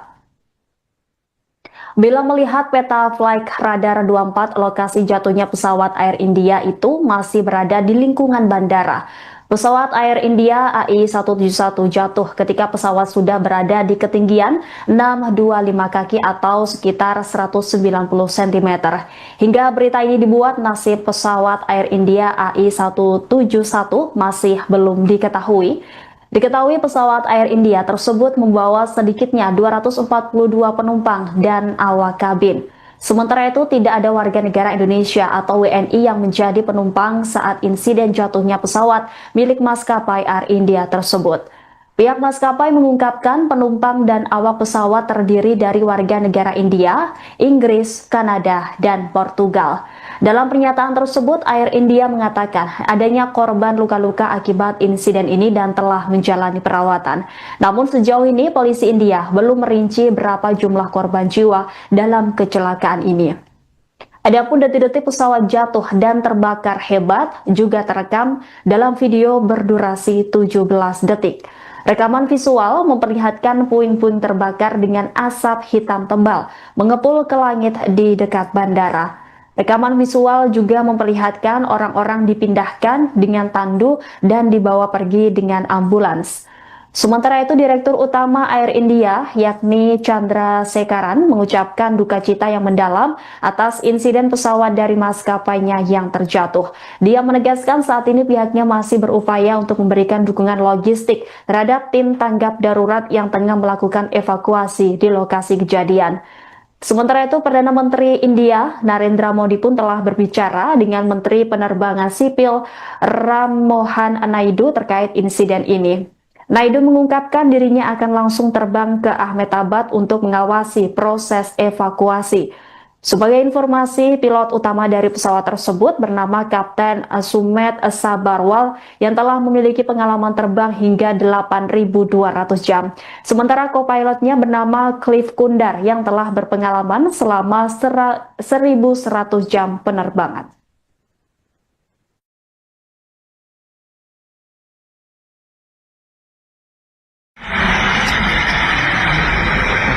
Speaker 1: Bila melihat peta Flight Radar 24, lokasi jatuhnya pesawat Air India itu masih berada di lingkungan bandara. Pesawat Air India AI171 jatuh ketika pesawat sudah berada di ketinggian 625 kaki atau sekitar 190 cm. Hingga berita ini dibuat, nasib pesawat Air India AI171 masih belum diketahui. Diketahui pesawat Air India tersebut membawa sedikitnya 242 penumpang dan awak kabin. Sementara itu, tidak ada warga negara Indonesia atau WNI yang menjadi penumpang saat insiden jatuhnya pesawat milik maskapai Air India tersebut. Pihak maskapai mengungkapkan penumpang dan awak pesawat terdiri dari warga negara India, Inggris, Kanada, dan Portugal. Dalam pernyataan tersebut, Air India mengatakan adanya korban luka-luka akibat insiden ini dan telah menjalani perawatan. Namun sejauh ini polisi India belum merinci berapa jumlah korban jiwa dalam kecelakaan ini. Adapun detik-detik pesawat jatuh dan terbakar hebat juga terekam dalam video berdurasi 17 detik. Rekaman visual memperlihatkan puing-puing terbakar dengan asap hitam tebal mengepul ke langit di dekat bandara. Rekaman visual juga memperlihatkan orang-orang dipindahkan dengan tandu dan dibawa pergi dengan ambulans. Sementara itu, Direktur Utama Air India, yakni Chandra Sekaran, mengucapkan duka cita yang mendalam atas insiden pesawat dari maskapainya yang terjatuh. Dia menegaskan saat ini pihaknya masih berupaya untuk memberikan dukungan logistik terhadap tim tanggap darurat yang tengah melakukan evakuasi di lokasi kejadian. Sementara itu, Perdana Menteri India, Narendra Modi pun telah berbicara dengan Menteri Penerbangan Sipil Ram Mohan Naidu terkait insiden ini. Naidu mengungkapkan dirinya akan langsung terbang ke Ahmedabad untuk mengawasi proses evakuasi. Sebagai informasi, pilot utama dari pesawat tersebut bernama Kapten Sumet Sabarwal yang telah memiliki pengalaman terbang hingga 8.200 jam. Sementara co-pilotnya bernama Cliff Kundar yang telah berpengalaman selama 1.100 jam penerbangan.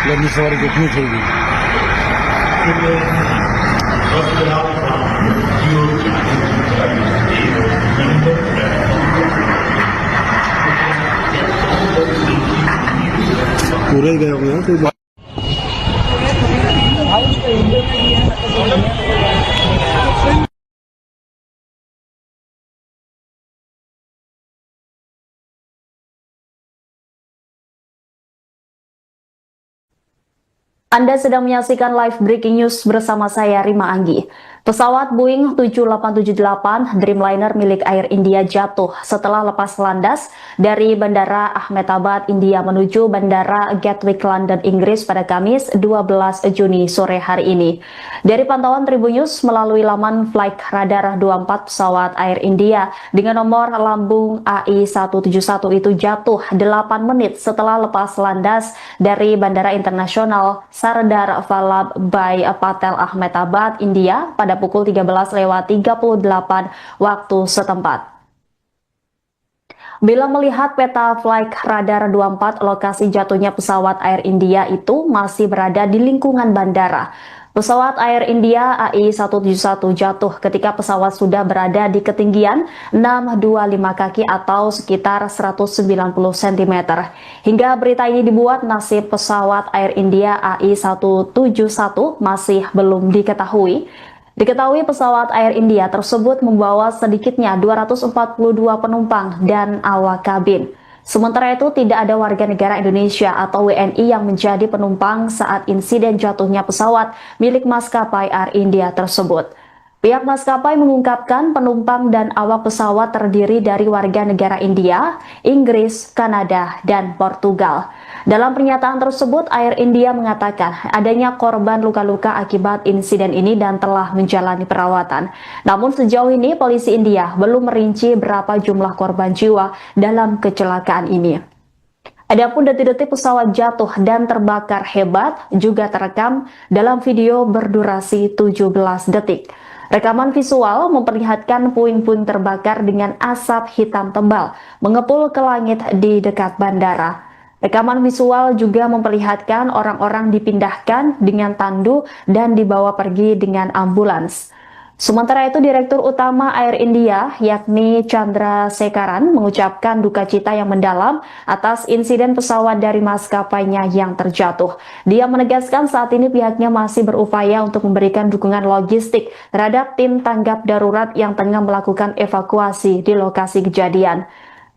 Speaker 2: आपल्यानी सवारी कितनी થઈ ગઈ पूरे गए होंगे ना कोई बात
Speaker 1: Anda sedang menyaksikan live breaking news bersama saya Rima Anggi. Pesawat Boeing 7878 Dreamliner milik Air India jatuh setelah lepas landas dari Bandara Ahmedabad, India menuju Bandara Gatwick, London, Inggris pada Kamis 12 Juni sore hari ini. Dari pantauan Tribunnews melalui laman Flight Radar 24, pesawat Air India dengan nomor lambung AI171 itu jatuh 8 menit setelah lepas landas dari Bandara Internasional Sardar Vallabhbhai Patel Ahmedabad, India pada pukul 13.38 waktu setempat. Bila melihat peta Flight Radar 24, lokasi jatuhnya pesawat Air India itu masih berada di lingkungan bandara. Pesawat Air India AI171 jatuh ketika pesawat sudah berada di ketinggian 625 kaki atau sekitar 190 cm. Hingga berita ini dibuat, nasib pesawat Air India AI171 masih belum diketahui. Diketahui pesawat Air India tersebut membawa sedikitnya 242 penumpang dan awak kabin. Sementara itu tidak ada warga negara Indonesia atau WNI yang menjadi penumpang saat insiden jatuhnya pesawat milik maskapai Air India tersebut. Pihak maskapai mengungkapkan penumpang dan awak pesawat terdiri dari warga negara India, Inggris, Kanada, dan Portugal. Dalam pernyataan tersebut, Air India mengatakan adanya korban luka-luka akibat insiden ini dan telah menjalani perawatan. Namun sejauh ini polisi India belum merinci berapa jumlah korban jiwa dalam kecelakaan ini. Adapun detik-detik pesawat jatuh dan terbakar hebat juga terekam dalam video berdurasi 17 detik. Rekaman visual memperlihatkan puing-puing terbakar dengan asap hitam tebal mengepul ke langit di dekat bandara. Rekaman visual juga memperlihatkan orang-orang dipindahkan dengan tandu dan dibawa pergi dengan ambulans. Sementara itu, Direktur Utama Air India, yakni Chandra Sekaran, mengucapkan duka cita yang mendalam atas insiden pesawat dari maskapainya yang terjatuh. Dia menegaskan saat ini pihaknya masih berupaya untuk memberikan dukungan logistik terhadap tim tanggap darurat yang tengah melakukan evakuasi di lokasi kejadian.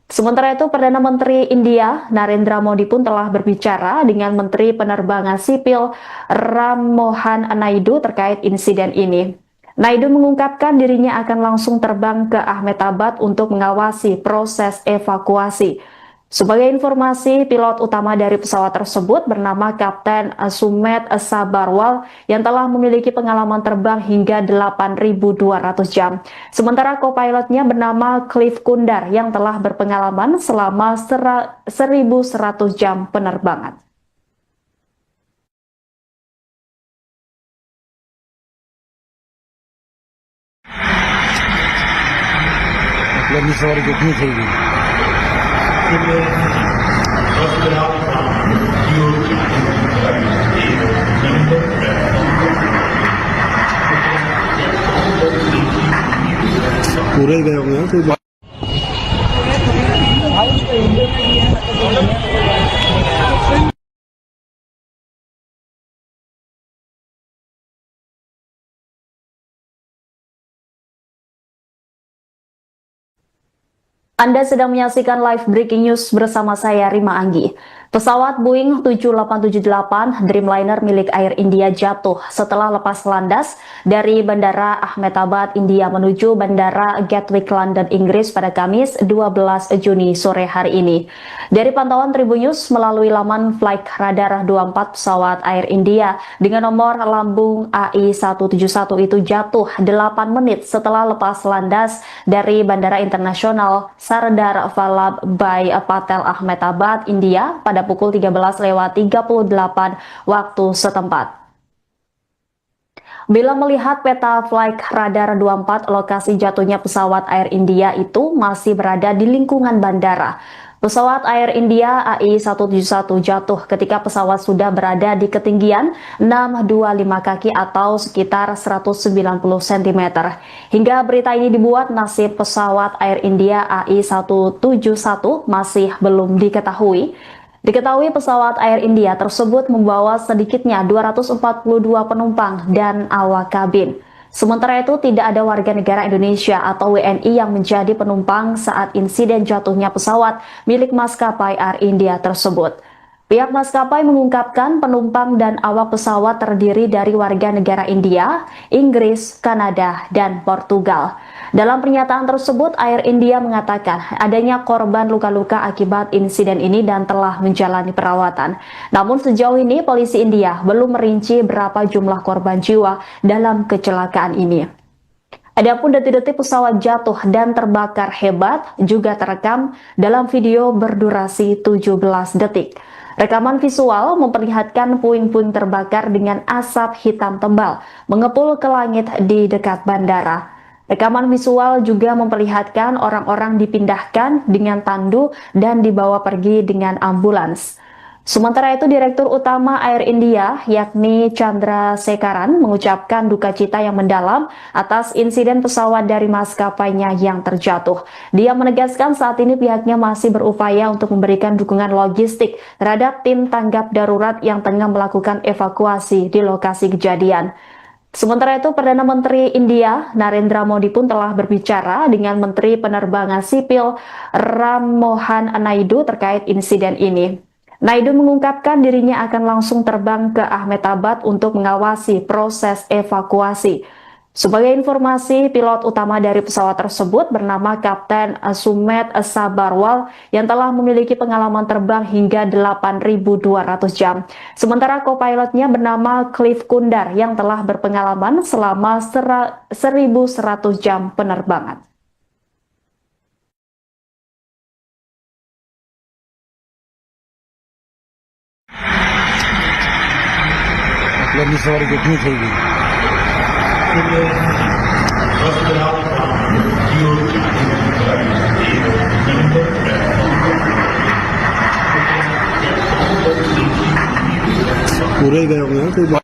Speaker 1: Sementara itu, Perdana Menteri India, Narendra Modi pun telah berbicara dengan Menteri Penerbangan Sipil Ram Mohan Naidu terkait insiden ini. Naidu mengungkapkan dirinya akan langsung terbang ke Ahmedabad untuk mengawasi proses evakuasi. Sebagai informasi, pilot utama dari pesawat tersebut bernama Kapten Sumet Sabarwal yang telah memiliki pengalaman terbang hingga 8.200 jam. Sementara co-pilotnya bernama Cliff Kundar yang telah berpengalaman selama 1.100 jam penerbangan.
Speaker 2: लंबी सवारी कितनी चाहिए पूरे ही गए होंगे ना कोई बात
Speaker 1: Anda sedang menyaksikan live breaking news bersama saya Rima Anggi. Pesawat Boeing 7878 Dreamliner milik Air India jatuh setelah lepas landas dari Bandara Ahmedabad, India menuju Bandara Gatwick, London, Inggris pada Kamis 12 Juni sore hari ini. Dari pantauan Tribunnews melalui laman Flight Radar 24, pesawat Air India dengan nomor lambung AI171 itu jatuh 8 menit setelah lepas landas dari Bandara Internasional Sardar Vallabhbhai Patel Ahmedabad, India pada pukul 13.38 waktu setempat. Bila melihat peta Flight Radar 24, lokasi jatuhnya pesawat Air India itu masih berada di lingkungan bandara. Pesawat Air India AI171 jatuh ketika pesawat sudah berada di ketinggian 625 kaki atau sekitar 190 cm. Hingga berita ini dibuat, nasib pesawat Air India AI171 masih belum diketahui. Diketahui pesawat Air India tersebut membawa sedikitnya 242 penumpang dan awak kabin. Sementara itu tidak ada warga negara Indonesia atau WNI yang menjadi penumpang saat insiden jatuhnya pesawat milik maskapai Air India tersebut. Pihak maskapai mengungkapkan penumpang dan awak pesawat terdiri dari warga negara India, Inggris, Kanada, dan Portugal. Dalam pernyataan tersebut, Air India mengatakan adanya korban luka-luka akibat insiden ini dan telah menjalani perawatan. Namun sejauh ini polisi India belum merinci berapa jumlah korban jiwa dalam kecelakaan ini. Adapun detik-detik pesawat jatuh dan terbakar hebat juga terekam dalam video berdurasi 17 detik. Rekaman visual memperlihatkan puing-puing terbakar dengan asap hitam tebal mengepul ke langit di dekat bandara. Rekaman visual juga memperlihatkan orang-orang dipindahkan dengan tandu dan dibawa pergi dengan ambulans. Sementara itu, Direktur Utama Air India, yakni Chandra Sekaran, mengucapkan duka cita yang mendalam atas insiden pesawat dari maskapainya yang terjatuh. Dia menegaskan saat ini pihaknya masih berupaya untuk memberikan dukungan logistik terhadap tim tanggap darurat yang tengah melakukan evakuasi di lokasi kejadian. Sementara itu, Perdana Menteri India, Narendra Modi pun telah berbicara dengan Menteri Penerbangan Sipil Ram Mohan Naidu terkait insiden ini. Naidu mengungkapkan dirinya akan langsung terbang ke Ahmedabad untuk mengawasi proses evakuasi. Sebagai informasi, pilot utama dari pesawat tersebut bernama Kapten Sumet Sabarwal yang telah memiliki pengalaman terbang hingga 8.200 jam. Sementara co-pilotnya bernama Cliff Kundar yang telah berpengalaman selama 1.100 jam penerbangan.
Speaker 2: लंबी सवारी कितनी थी पूरे गए होंगे ना कोई बात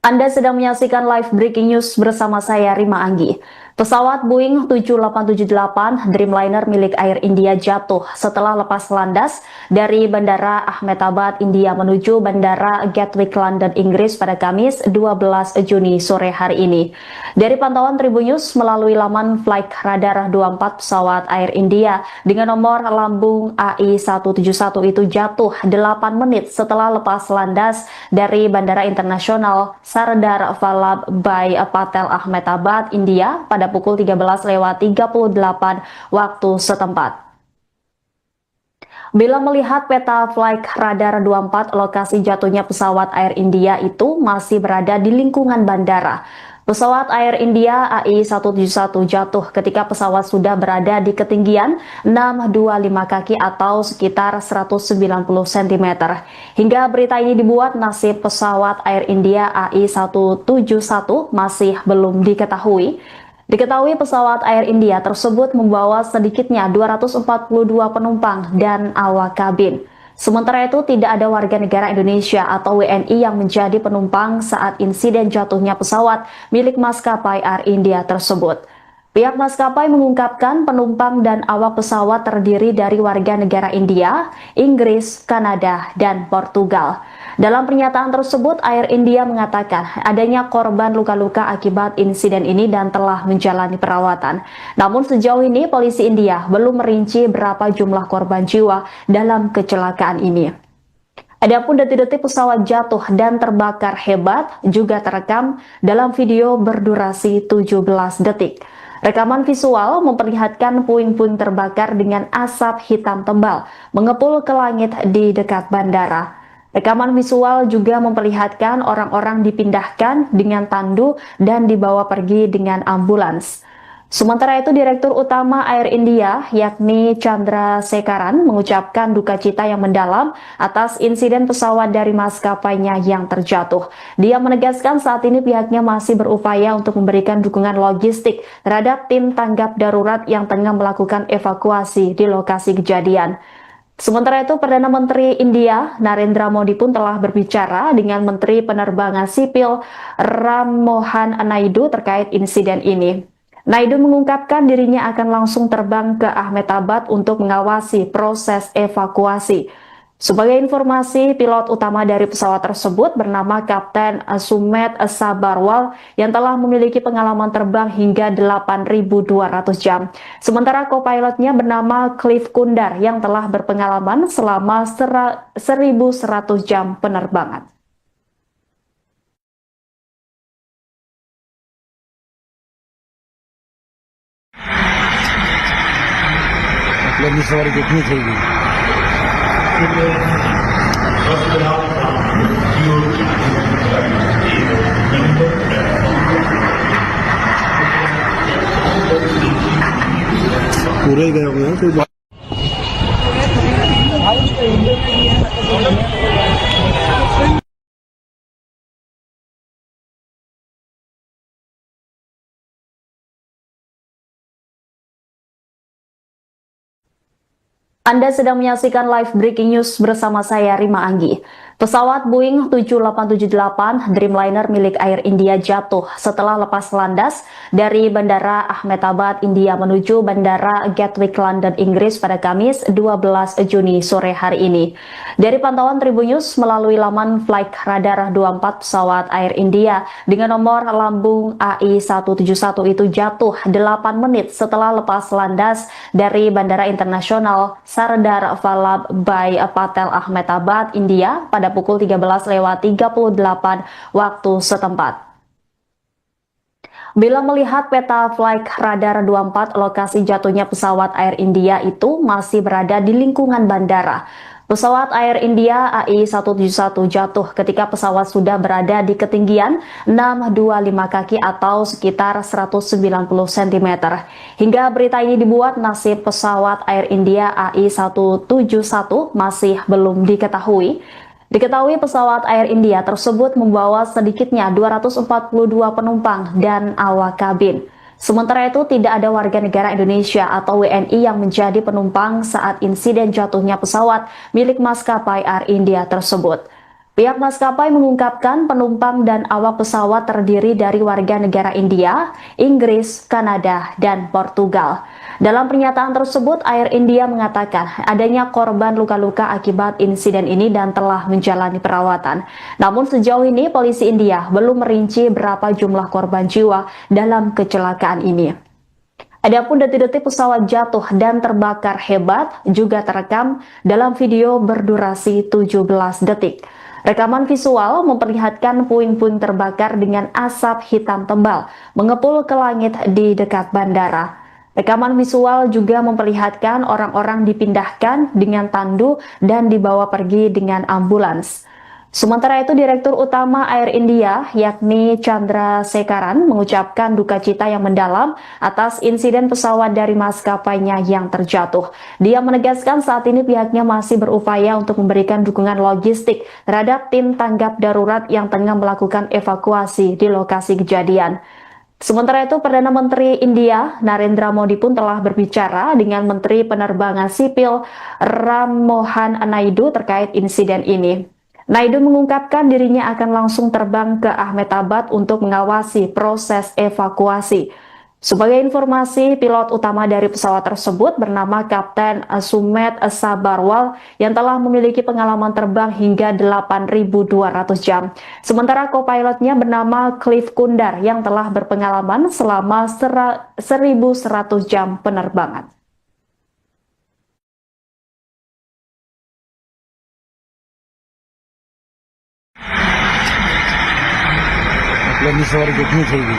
Speaker 1: Anda sedang menyaksikan live breaking news bersama saya Rima Anggi. Pesawat Boeing 7878 Dreamliner milik Air India jatuh setelah lepas landas dari Bandara Ahmedabad, India menuju Bandara Gatwick, London, Inggris pada Kamis 12 Juni sore hari ini. Dari pantauan Tribun News melalui laman Flight Radar 24, pesawat Air India dengan nomor lambung AI171 itu jatuh 8 menit setelah lepas landas dari Bandara Internasional Sardar Vallabhbhai Patel Ahmedabad, India pada pukul 13.38 waktu setempat. Bila melihat peta Flight Radar 24, lokasi jatuhnya pesawat Air India itu masih berada di lingkungan bandara. Pesawat Air India AI171 jatuh ketika pesawat sudah berada di ketinggian 625 kaki atau sekitar 190 cm. Hingga berita ini dibuat, nasib pesawat Air India AI171 masih belum diketahui. Diketahui pesawat Air India tersebut membawa sedikitnya 242 penumpang dan awak kabin. Sementara itu, tidak ada warga negara Indonesia atau WNI yang menjadi penumpang saat insiden jatuhnya pesawat milik maskapai Air India tersebut. Pihak maskapai mengungkapkan penumpang dan awak pesawat terdiri dari warga negara India, Inggris, Kanada, dan Portugal. Dalam pernyataan tersebut, Air India mengatakan adanya korban luka-luka akibat insiden ini dan telah menjalani perawatan. Namun sejauh ini polisi India belum merinci berapa jumlah korban jiwa dalam kecelakaan ini. Adapun detik-detik pesawat jatuh dan terbakar hebat juga terekam dalam video berdurasi 17 detik. Rekaman visual memperlihatkan puing-puing terbakar dengan asap hitam tebal mengepul ke langit di dekat bandara. Rekaman visual juga memperlihatkan orang-orang dipindahkan dengan tandu dan dibawa pergi dengan ambulans. Sementara itu, Direktur Utama Air India, yakni Chandra Sekaran, mengucapkan duka cita yang mendalam atas insiden pesawat dari maskapainya yang terjatuh. Dia menegaskan saat ini pihaknya masih berupaya untuk memberikan dukungan logistik terhadap tim tanggap darurat yang tengah melakukan evakuasi di lokasi kejadian. Sementara itu, Perdana Menteri India, Narendra Modi pun telah berbicara dengan Menteri Penerbangan Sipil Ram Mohan Naidu terkait insiden ini. Naidu mengungkapkan dirinya akan langsung terbang ke Ahmedabad untuk mengawasi proses evakuasi. Sebagai informasi, pilot utama dari pesawat tersebut bernama Kapten Sumet Sabarwal yang telah memiliki pengalaman terbang hingga 8.200 jam. Sementara co-pilotnya bernama Cliff Kundar yang telah berpengalaman selama 1.100 jam penerbangan.
Speaker 2: लंबी सवारी कितनी चाहिए पूरे ही गए होंगे ना कोई
Speaker 1: Anda sedang menyaksikan live breaking news bersama saya Rima Anggi. Pesawat Boeing 7878 Dreamliner milik Air India jatuh setelah lepas landas dari Bandara Ahmedabad, India menuju Bandara Gatwick, London, Inggris pada Kamis 12 Juni sore hari ini. Dari pantauan Tribunnews melalui laman Flight Radar 24, pesawat Air India dengan nomor lambung AI171 itu jatuh 8 menit setelah lepas landas dari Bandara Internasional Sardar Vallabhbhai Patel Ahmedabad, India pada pukul 13.38 waktu setempat. Bila melihat peta Flight Radar 24, lokasi jatuhnya pesawat Air India itu masih berada di lingkungan bandara. Pesawat Air India AI171 jatuh ketika pesawat sudah berada di ketinggian 625 kaki atau sekitar 190 cm. Hingga berita ini dibuat, nasib pesawat Air India AI171 masih belum diketahui. Diketahui pesawat Air India tersebut membawa sedikitnya 242 penumpang dan awak kabin. Sementara itu, tidak ada warga negara Indonesia atau WNI yang menjadi penumpang saat insiden jatuhnya pesawat milik maskapai Air India tersebut. Pihak maskapai mengungkapkan penumpang dan awak pesawat terdiri dari warga negara India, Inggris, Kanada, dan Portugal. Dalam pernyataan tersebut, Air India mengatakan adanya korban luka-luka akibat insiden ini dan telah menjalani perawatan. Namun sejauh ini polisi India belum merinci berapa jumlah korban jiwa dalam kecelakaan ini. Adapun detik-detik pesawat jatuh dan terbakar hebat juga terekam dalam video berdurasi 17 detik. Rekaman visual memperlihatkan puing-puing terbakar dengan asap hitam tebal mengepul ke langit di dekat bandara. Rekaman visual juga memperlihatkan orang-orang dipindahkan dengan tandu dan dibawa pergi dengan ambulans. Sementara itu, Direktur Utama Air India, yakni Chandra Sekaran, mengucapkan duka cita yang mendalam atas insiden pesawat dari maskapainya yang terjatuh. Dia menegaskan saat ini pihaknya masih berupaya untuk memberikan dukungan logistik terhadap tim tanggap darurat yang tengah melakukan evakuasi di lokasi kejadian. Sementara itu, Perdana Menteri India, Narendra Modi pun telah berbicara dengan Menteri Penerbangan Sipil Ram Mohan Naidu terkait insiden ini. Naidu mengungkapkan dirinya akan langsung terbang ke Ahmedabad untuk mengawasi proses evakuasi. Sebagai informasi, pilot utama dari pesawat tersebut bernama Kapten Sumet Sabarwal yang telah memiliki pengalaman terbang hingga 8.200 jam. Sementara co-pilotnya bernama Cliff Kundar yang telah berpengalaman selama 1.100 jam penerbangan.
Speaker 2: लंबी सवारी कितनी चाहिए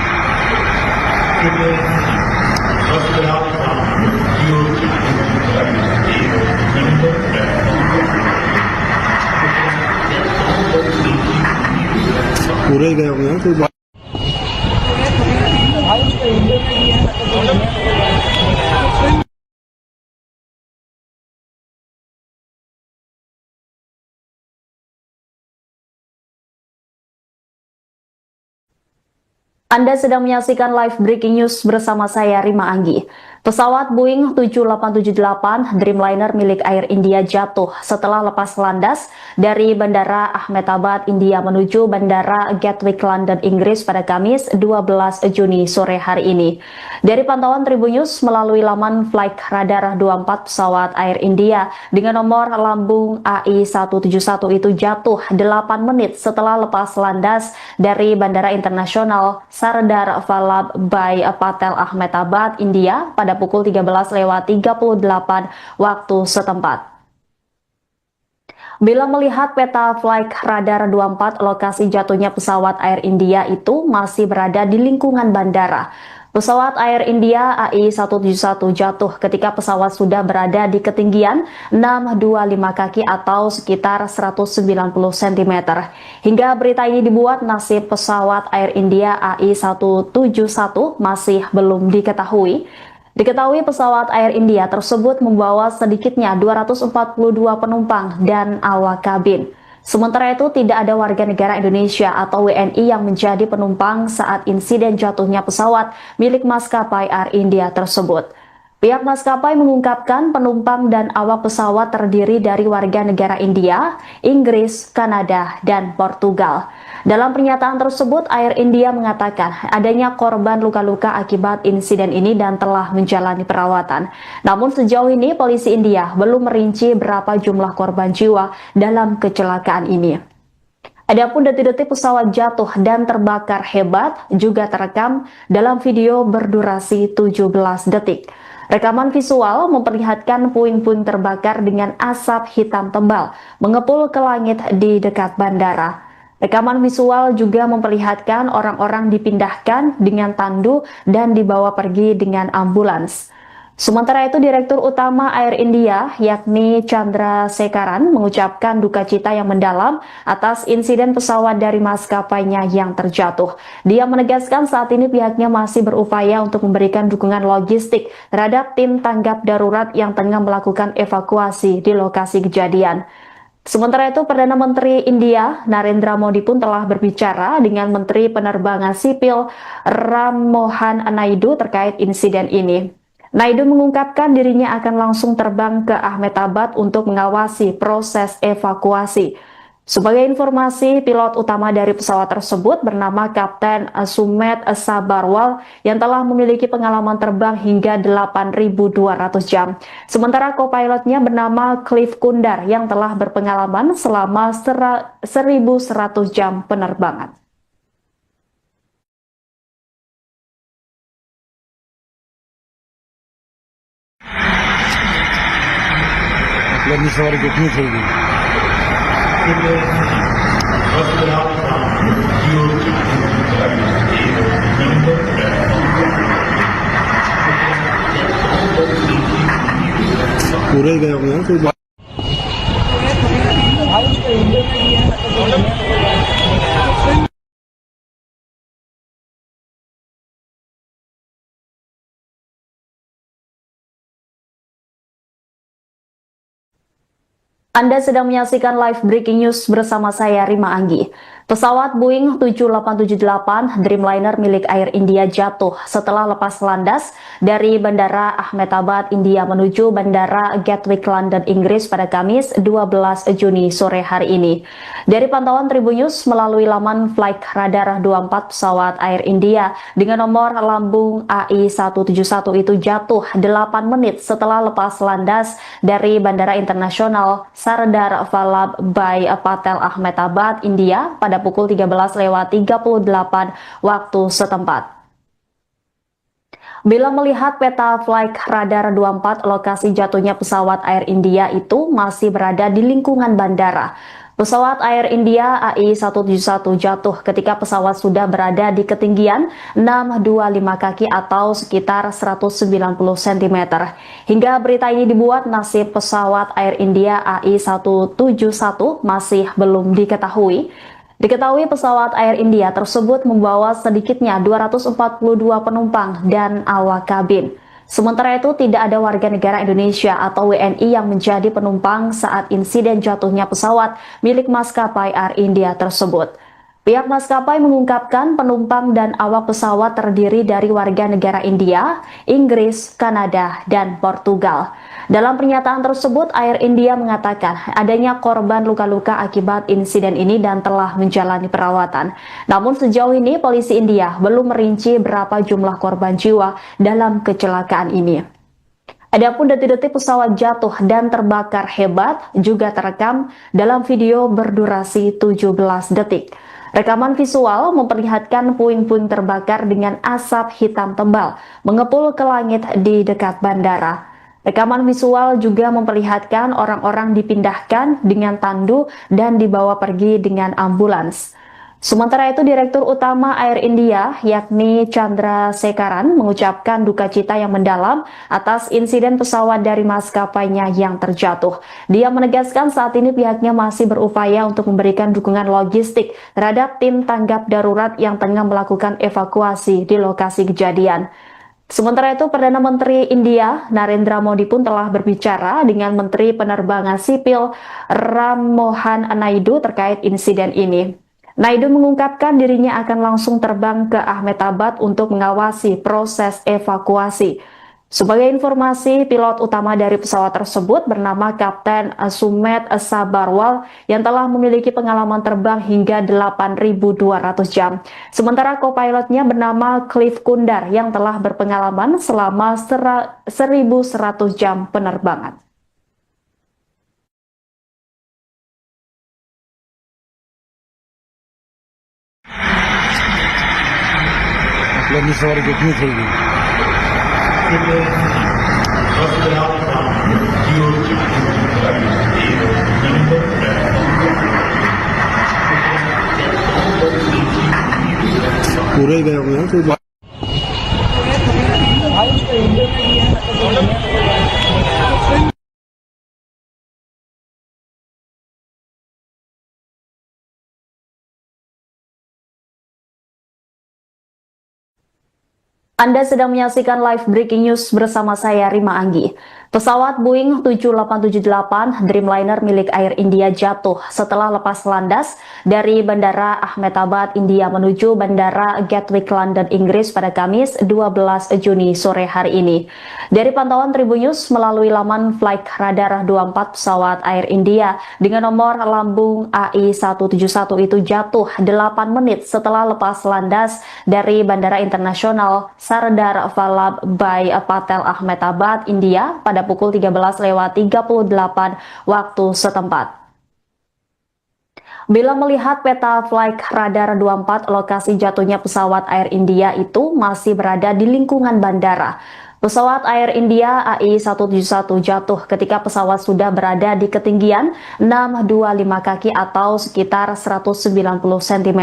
Speaker 2: पूरे ही गए होंगे ना कोई
Speaker 1: Anda sedang menyaksikan live breaking news bersama saya Rima Anggi. Pesawat Boeing 7878 Dreamliner milik Air India jatuh setelah lepas landas dari Bandara Ahmedabad, India menuju Bandara Gatwick, London, Inggris pada Kamis 12 Juni sore hari ini. Dari pantauan Tribunnews melalui laman Flight Radar 24, pesawat Air India dengan nomor lambung AI171 itu jatuh 8 menit setelah lepas landas dari Bandara Internasional Sardar Vallabhbhai Patel, Ahmedabad, India pada pukul 13.38 waktu setempat. Bila melihat peta Flight Radar 24, lokasi jatuhnya pesawat Air India itu masih berada di lingkungan bandara. Pesawat Air India AI171 jatuh ketika pesawat sudah berada di ketinggian 625 kaki atau sekitar 190 cm. Hingga berita ini dibuat, nasib pesawat Air India AI171 masih belum diketahui. Diketahui pesawat Air India tersebut membawa sedikitnya 242 penumpang dan awak kabin. Sementara itu tidak ada warga negara Indonesia atau WNI yang menjadi penumpang saat insiden jatuhnya pesawat milik maskapai Air India tersebut. Pihak maskapai mengungkapkan penumpang dan awak pesawat terdiri dari warga negara India, Inggris, Kanada, dan Portugal. Dalam pernyataan tersebut, Air India mengatakan adanya korban luka-luka akibat insiden ini dan telah menjalani perawatan. Namun sejauh ini polisi India belum merinci berapa jumlah korban jiwa dalam kecelakaan ini. Adapun detik-detik pesawat jatuh dan terbakar hebat juga terekam dalam video berdurasi 17 detik. Rekaman visual memperlihatkan puing-puing terbakar dengan asap hitam tebal mengepul ke langit di dekat bandara. Rekaman visual juga memperlihatkan orang-orang dipindahkan dengan tandu dan dibawa pergi dengan ambulans. Sementara itu, Direktur Utama Air India, yakni Chandra Sekaran, mengucapkan duka cita yang mendalam atas insiden pesawat dari maskapainya yang terjatuh. Dia menegaskan saat ini pihaknya masih berupaya untuk memberikan dukungan logistik terhadap tim tanggap darurat yang tengah melakukan evakuasi di lokasi kejadian. Sementara itu, Perdana Menteri India, Narendra Modi pun telah berbicara dengan Menteri Penerbangan Sipil Ram Mohan Naidu terkait insiden ini. Naidu mengungkapkan dirinya akan langsung terbang ke Ahmedabad untuk mengawasi proses evakuasi. Sebagai informasi, pilot utama dari pesawat tersebut bernama Kapten Sumet Sabarwal yang telah memiliki pengalaman terbang hingga 8.200 jam. Sementara co-pilotnya bernama Cliff Kundar yang telah berpengalaman selama 1.100 jam penerbangan.
Speaker 2: आपल्यानी सवारी कितनी चाहिए पूरे गए होंगे कोई बात
Speaker 1: Anda sedang menyaksikan live breaking news bersama saya Rima Anggi. Pesawat Boeing 7878 Dreamliner milik Air India jatuh setelah lepas landas dari Bandara Ahmedabad, India menuju Bandara Gatwick, London, Inggris pada Kamis 12 Juni sore hari ini. Dari pantauan Tribunnews melalui laman Flight Radar 24, pesawat Air India dengan nomor lambung AI171 itu jatuh 8 menit setelah lepas landas dari Bandara Internasional Sardar Vallabhbhai Patel, Ahmedabad, India pada pukul 13.38 waktu setempat. Bila melihat peta Flight Radar 24, lokasi jatuhnya pesawat Air India itu masih berada di lingkungan bandara. Pesawat Air India AI171 jatuh ketika pesawat sudah berada di ketinggian 625 kaki atau sekitar 190 cm. Hingga berita ini dibuat, nasib pesawat Air India AI171 masih belum diketahui. Diketahui pesawat Air India tersebut membawa sedikitnya 242 penumpang dan awak kabin. Sementara itu tidak ada warga negara Indonesia atau WNI yang menjadi penumpang saat insiden jatuhnya pesawat milik maskapai Air India tersebut. Pihak maskapai mengungkapkan penumpang dan awak pesawat terdiri dari warga negara India, Inggris, Kanada, dan Portugal. Dalam pernyataan tersebut, Air India mengatakan adanya korban luka-luka akibat insiden ini dan telah menjalani perawatan. Namun sejauh ini polisi India belum merinci berapa jumlah korban jiwa dalam kecelakaan ini. Adapun detik-detik pesawat jatuh dan terbakar hebat juga terekam dalam video berdurasi 17 detik. Rekaman visual memperlihatkan puing-puing terbakar dengan asap hitam tebal mengepul ke langit di dekat bandara. Rekaman visual juga memperlihatkan orang-orang dipindahkan dengan tandu dan dibawa pergi dengan ambulans. Sementara itu, Direktur Utama Air India, yakni Chandra Sekaran, mengucapkan duka cita yang mendalam atas insiden pesawat dari maskapainya yang terjatuh. Dia menegaskan saat ini pihaknya masih berupaya untuk memberikan dukungan logistik terhadap tim tanggap darurat yang tengah melakukan evakuasi di lokasi kejadian. Sementara itu, Perdana Menteri India, Narendra Modi pun telah berbicara dengan Menteri Penerbangan Sipil Ram Mohan Naidu terkait insiden ini. Naidu mengungkapkan dirinya akan langsung terbang ke Ahmedabad untuk mengawasi proses evakuasi. Sebagai informasi, pilot utama dari pesawat tersebut bernama Kapten Sumet Sabarwal yang telah memiliki pengalaman terbang hingga 8.200 jam. Sementara co-pilotnya bernama Cliff Kundar yang telah berpengalaman selama 1.100 jam penerbangan.
Speaker 2: आपल्यानी सवारी कितनी थी पूरे ही गए हुए हैं कोई
Speaker 1: Anda sedang menyaksikan live breaking news bersama saya Rima Anggi. Pesawat Boeing 7878 Dreamliner milik Air India jatuh setelah lepas landas dari Bandara Ahmedabad, India menuju Bandara Gatwick, London, Inggris pada Kamis 12 Juni sore hari ini. Dari pantauan Tribunnews melalui laman Flight Radar 24, pesawat Air India dengan nomor lambung AI171 itu jatuh 8 menit setelah lepas landas dari Bandara Internasional Sardar Vallabhbhai Patel Ahmedabad, India pada pukul 13.38 waktu setempat. Bila melihat peta Flight Radar 24, lokasi jatuhnya pesawat Air India itu masih berada di lingkungan bandara. Pesawat Air India AI171 jatuh ketika pesawat sudah berada di ketinggian 625 kaki atau sekitar 190 cm.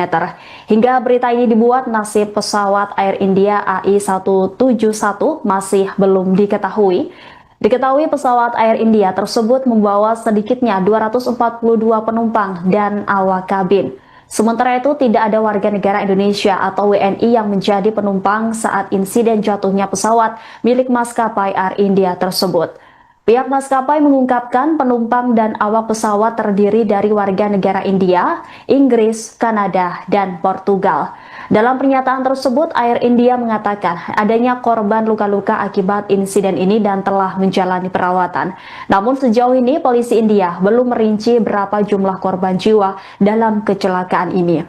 Speaker 1: Hingga berita ini dibuat, nasib pesawat Air India AI171 masih belum diketahui. Diketahui pesawat Air India tersebut membawa sedikitnya 242 penumpang dan awak kabin. Sementara itu, tidak ada warga negara Indonesia atau WNI yang menjadi penumpang saat insiden jatuhnya pesawat milik maskapai Air India tersebut. Pihak maskapai mengungkapkan penumpang dan awak pesawat terdiri dari warga negara India, Inggris, Kanada, dan Portugal. Dalam pernyataan tersebut, Air India mengatakan adanya korban luka-luka akibat insiden ini dan telah menjalani perawatan. Namun sejauh ini polisi India belum merinci berapa jumlah korban jiwa dalam kecelakaan ini.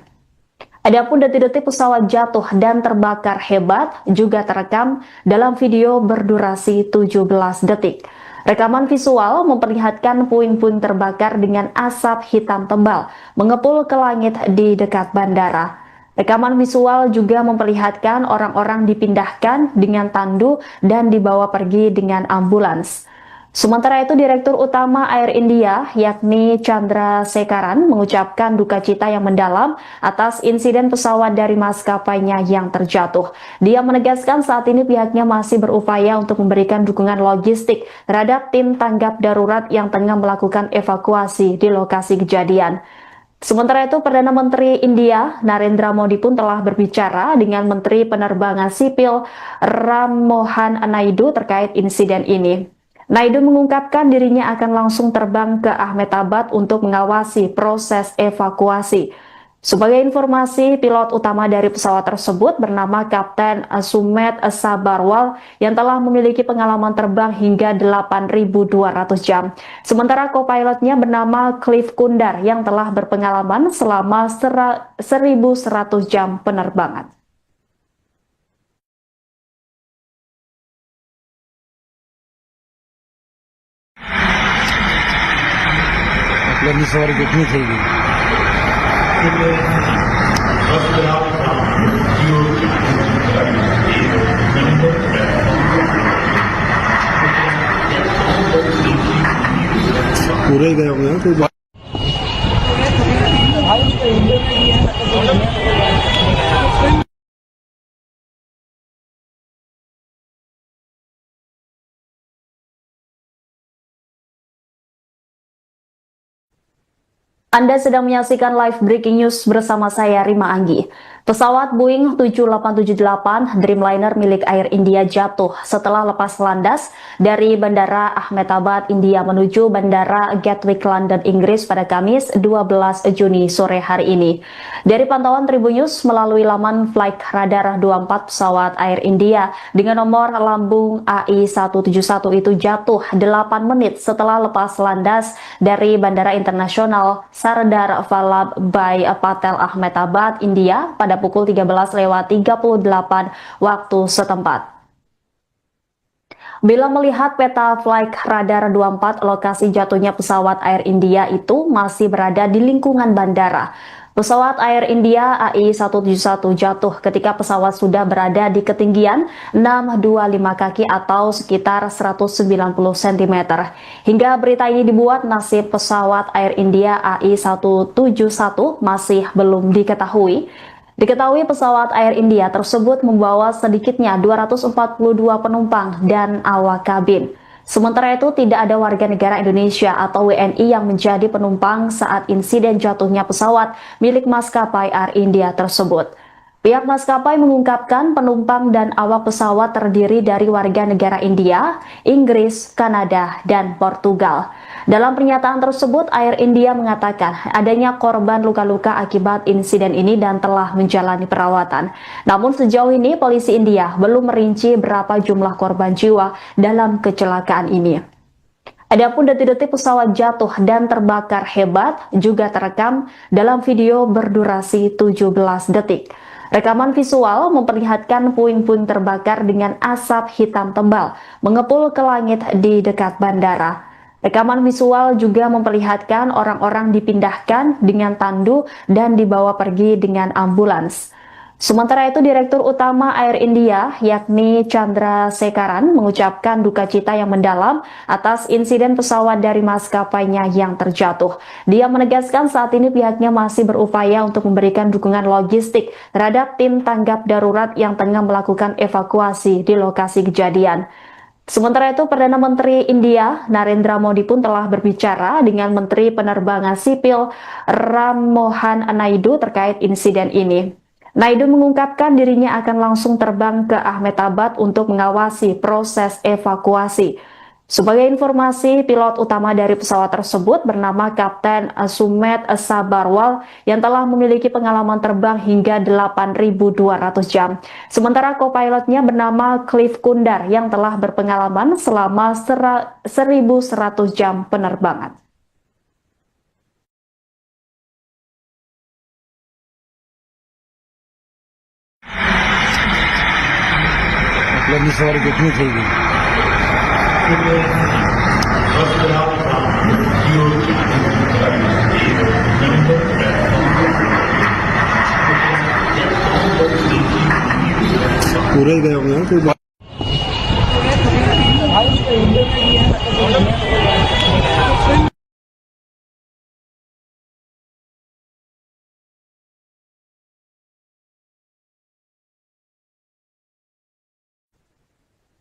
Speaker 1: Adapun detik-detik pesawat jatuh dan terbakar hebat juga terekam dalam video berdurasi 17 detik. Rekaman visual memperlihatkan puing-puing terbakar dengan asap hitam tebal mengepul ke langit di dekat bandara. Rekaman visual juga memperlihatkan orang-orang dipindahkan dengan tandu dan dibawa pergi dengan ambulans. Sementara itu, Direktur Utama Air India, yakni Chandra Sekaran, mengucapkan duka cita yang mendalam atas insiden pesawat dari maskapainya yang terjatuh. Dia menegaskan saat ini pihaknya masih berupaya untuk memberikan dukungan logistik terhadap tim tanggap darurat yang tengah melakukan evakuasi di lokasi kejadian. Sementara itu, Perdana Menteri India, Narendra Modi pun telah berbicara dengan Menteri Penerbangan Sipil Ram Mohan Naidu terkait insiden ini. Naidu mengungkapkan dirinya akan langsung terbang ke Ahmedabad untuk mengawasi proses evakuasi. Sebagai informasi, pilot utama dari pesawat tersebut bernama Kapten Sumet Sabarwal yang telah memiliki pengalaman terbang hingga 8.200 jam. Sementara co-pilotnya bernama Cliff Kundar yang telah berpengalaman selama 1.100 jam penerbangan.
Speaker 2: आपल्यानी सवारी कितनी થઈ ગઈ पूरे ही गए होंगे ना कोई बात
Speaker 1: Anda sedang menyaksikan live breaking news bersama saya Rima Anggi. Pesawat Boeing 7878 Dreamliner milik Air India jatuh setelah lepas landas dari Bandara Ahmedabad, India menuju Bandara Gatwick, London, Inggris pada Kamis 12 Juni sore hari ini. Dari pantauan Tribun News melalui laman Flight Radar 24, pesawat Air India dengan nomor lambung AI171 itu jatuh 8 menit setelah lepas landas dari Bandara Internasional Sardar Vallabhbhai Patel Ahmedabad, India pada pukul 13.38 waktu setempat. Bila melihat peta Flight Radar 24, lokasi jatuhnya pesawat Air India itu masih berada di lingkungan bandara. Pesawat Air India AI171 jatuh ketika pesawat sudah berada di ketinggian 625 kaki atau sekitar 190 cm. Hingga berita ini dibuat, nasib pesawat Air India AI171 masih belum diketahui. Diketahui pesawat Air India tersebut membawa sedikitnya 242 penumpang dan awak kabin. Sementara itu, tidak ada warga negara Indonesia atau WNI yang menjadi penumpang saat insiden jatuhnya pesawat milik maskapai Air India tersebut. Pihak maskapai mengungkapkan penumpang dan awak pesawat terdiri dari warga negara India, Inggris, Kanada, dan Portugal. Dalam pernyataan tersebut, Air India mengatakan adanya korban luka-luka akibat insiden ini dan telah menjalani perawatan. Namun sejauh ini polisi India belum merinci berapa jumlah korban jiwa dalam kecelakaan ini. Adapun detik-detik pesawat jatuh dan terbakar hebat juga terekam dalam video berdurasi 17 detik. Rekaman visual memperlihatkan puing-puing terbakar dengan asap hitam tebal mengepul ke langit di dekat bandara. Rekaman visual juga memperlihatkan orang-orang dipindahkan dengan tandu dan dibawa pergi dengan ambulans. Sementara itu, Direktur Utama Air India, yakni Chandra Sekaran, mengucapkan duka cita yang mendalam atas insiden pesawat dari maskapainya yang terjatuh. Dia menegaskan saat ini pihaknya masih berupaya untuk memberikan dukungan logistik terhadap tim tanggap darurat yang tengah melakukan evakuasi di lokasi kejadian. Sementara itu, Perdana Menteri India, Narendra Modi pun telah berbicara dengan Menteri Penerbangan Sipil Ram Mohan Naidu terkait insiden ini. Naidu mengungkapkan dirinya akan langsung terbang ke Ahmedabad untuk mengawasi proses evakuasi. Sebagai informasi, pilot utama dari pesawat tersebut bernama Kapten Sumet Sabarwal yang telah memiliki pengalaman terbang hingga 8.200 jam. Sementara co-pilotnya bernama Cliff Kundar yang telah berpengalaman selama 1.100 jam penerbangan.
Speaker 2: आपल्यानी सवारी कितनी થઈ ગઈ पूरे ही गए होंगे ना कोई बात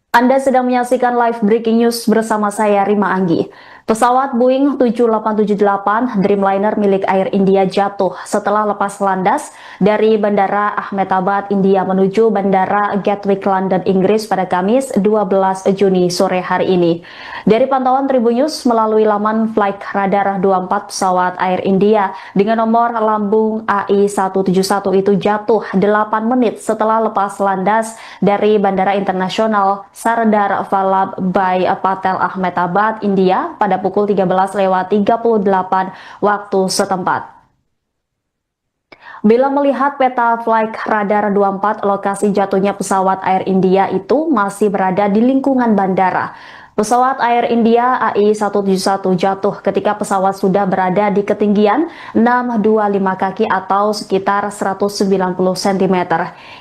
Speaker 1: Anda sedang menyaksikan live breaking news bersama saya Rima Anggi. Pesawat Boeing 7878 Dreamliner milik Air India jatuh setelah lepas landas dari Bandara Ahmedabad, India menuju Bandara Gatwick, London, Inggris pada Kamis 12 Juni sore hari ini. Dari pantauan Tribunnews melalui laman Flight Radar 24, pesawat Air India dengan nomor lambung AI171 itu jatuh 8 menit setelah lepas landas dari Bandara Internasional Sardar Vallabhbhai Patel Ahmedabad, India pada pukul 13.38 waktu setempat. Bila melihat peta Flight Radar 24, lokasi jatuhnya pesawat Air India itu masih berada di lingkungan bandara. Pesawat Air India AI171 jatuh ketika pesawat sudah berada di ketinggian 625 kaki atau sekitar 190 cm.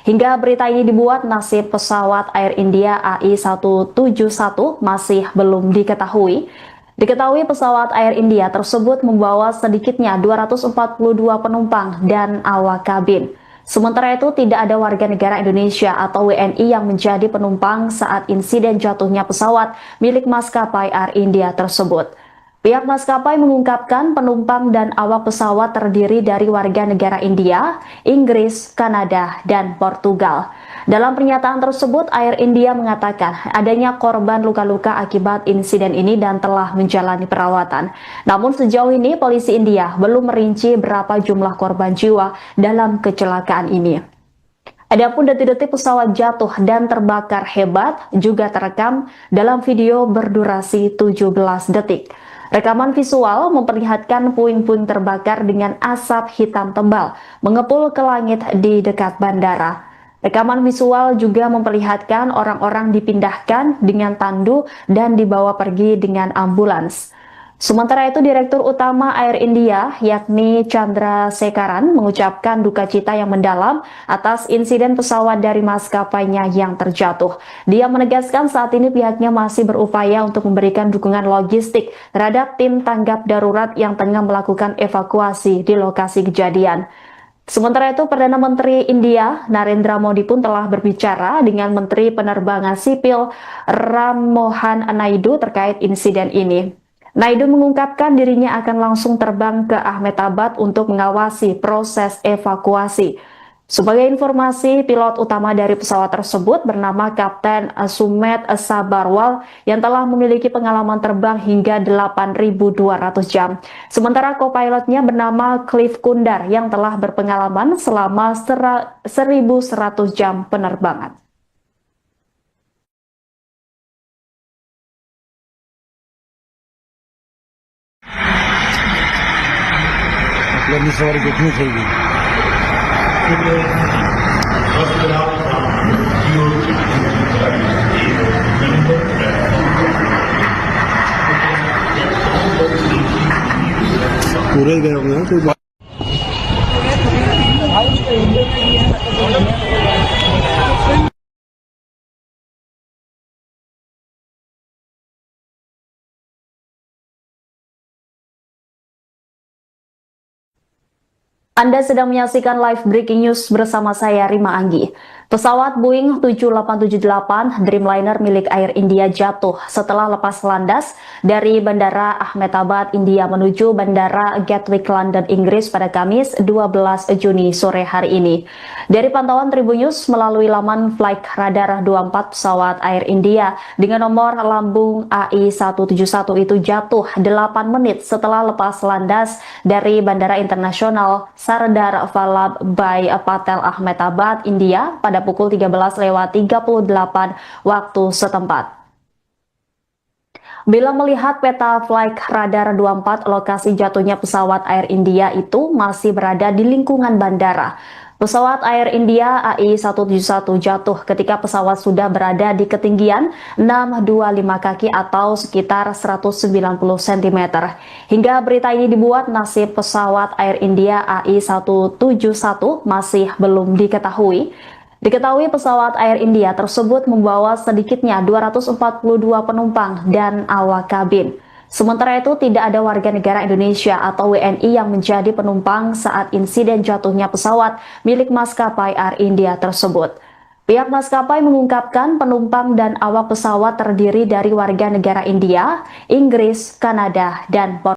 Speaker 1: Hingga berita ini dibuat, nasib pesawat Air India AI171 masih belum diketahui. Diketahui pesawat Air India tersebut membawa sedikitnya 242 penumpang dan awak kabin. Sementara itu tidak ada warga negara Indonesia atau WNI yang menjadi penumpang saat insiden jatuhnya pesawat milik maskapai Air India tersebut. Pihak maskapai mengungkapkan penumpang dan awak pesawat terdiri dari warga negara India, Inggris, Kanada, dan Portugal. Dalam pernyataan tersebut, Air India mengatakan adanya korban luka-luka akibat insiden ini dan telah menjalani perawatan. Namun sejauh ini polisi India belum merinci berapa jumlah korban jiwa dalam kecelakaan ini. Adapun detik-detik pesawat jatuh dan terbakar hebat juga terekam dalam video berdurasi 17 detik. Rekaman visual memperlihatkan puing-puing terbakar dengan asap hitam tebal mengepul ke langit di dekat bandara. Rekaman visual juga memperlihatkan orang-orang dipindahkan dengan tandu dan dibawa pergi dengan ambulans. Sementara itu, Direktur Utama Air India, yakni Chandra Sekaran, mengucapkan duka cita yang mendalam atas insiden pesawat dari maskapainya yang terjatuh. Dia menegaskan saat ini pihaknya masih berupaya untuk memberikan dukungan logistik terhadap tim tanggap darurat yang tengah melakukan evakuasi di lokasi kejadian. Sementara itu, Perdana Menteri India, Narendra Modi pun telah berbicara dengan Menteri Penerbangan Sipil Ram Mohan Naidu terkait insiden ini. Naidu mengungkapkan dirinya akan langsung terbang ke Ahmedabad untuk mengawasi proses evakuasi. Sebagai informasi, pilot utama dari pesawat tersebut bernama Kapten Sumet Sabarwal yang telah memiliki pengalaman terbang hingga 8.200 jam. Sementara co-pilotnya bernama Cliff Kundar yang telah berpengalaman selama 1.100 jam penerbangan.
Speaker 2: आपल्याला सवारी कितनी चाहिए पूरे गए होंगे ना कोई बात
Speaker 1: Anda sedang menyaksikan live breaking news bersama saya Rima Anggi. Pesawat Boeing 7878 Dreamliner milik Air India jatuh setelah lepas landas dari Bandara Ahmedabad, India menuju Bandara Gatwick, London, Inggris pada Kamis 12 Juni sore hari ini. Dari pantauan Tribunnews melalui laman Flight Radar 24, pesawat Air India dengan nomor lambung AI171 itu jatuh 8 menit setelah lepas landas dari Bandara Internasional Sardar Vallabhbhai Patel Ahmedabad, India pada pukul 13.38 waktu setempat. Bila melihat peta Flight Radar 24, lokasi jatuhnya pesawat Air India itu masih berada di lingkungan bandara. Pesawat Air India AI171 jatuh ketika pesawat sudah berada di ketinggian 625 kaki atau sekitar 190 cm. Hingga berita ini dibuat, nasib pesawat Air India AI171 masih belum diketahui. Diketahui pesawat Air India tersebut membawa sedikitnya 242 penumpang dan awak kabin. Sementara itu tidak ada warga negara Indonesia atau WNI yang menjadi penumpang saat insiden jatuhnya pesawat milik maskapai Air India tersebut. Pihak maskapai mengungkapkan penumpang dan awak pesawat terdiri dari warga negara India, Inggris, Kanada, dan Portugal.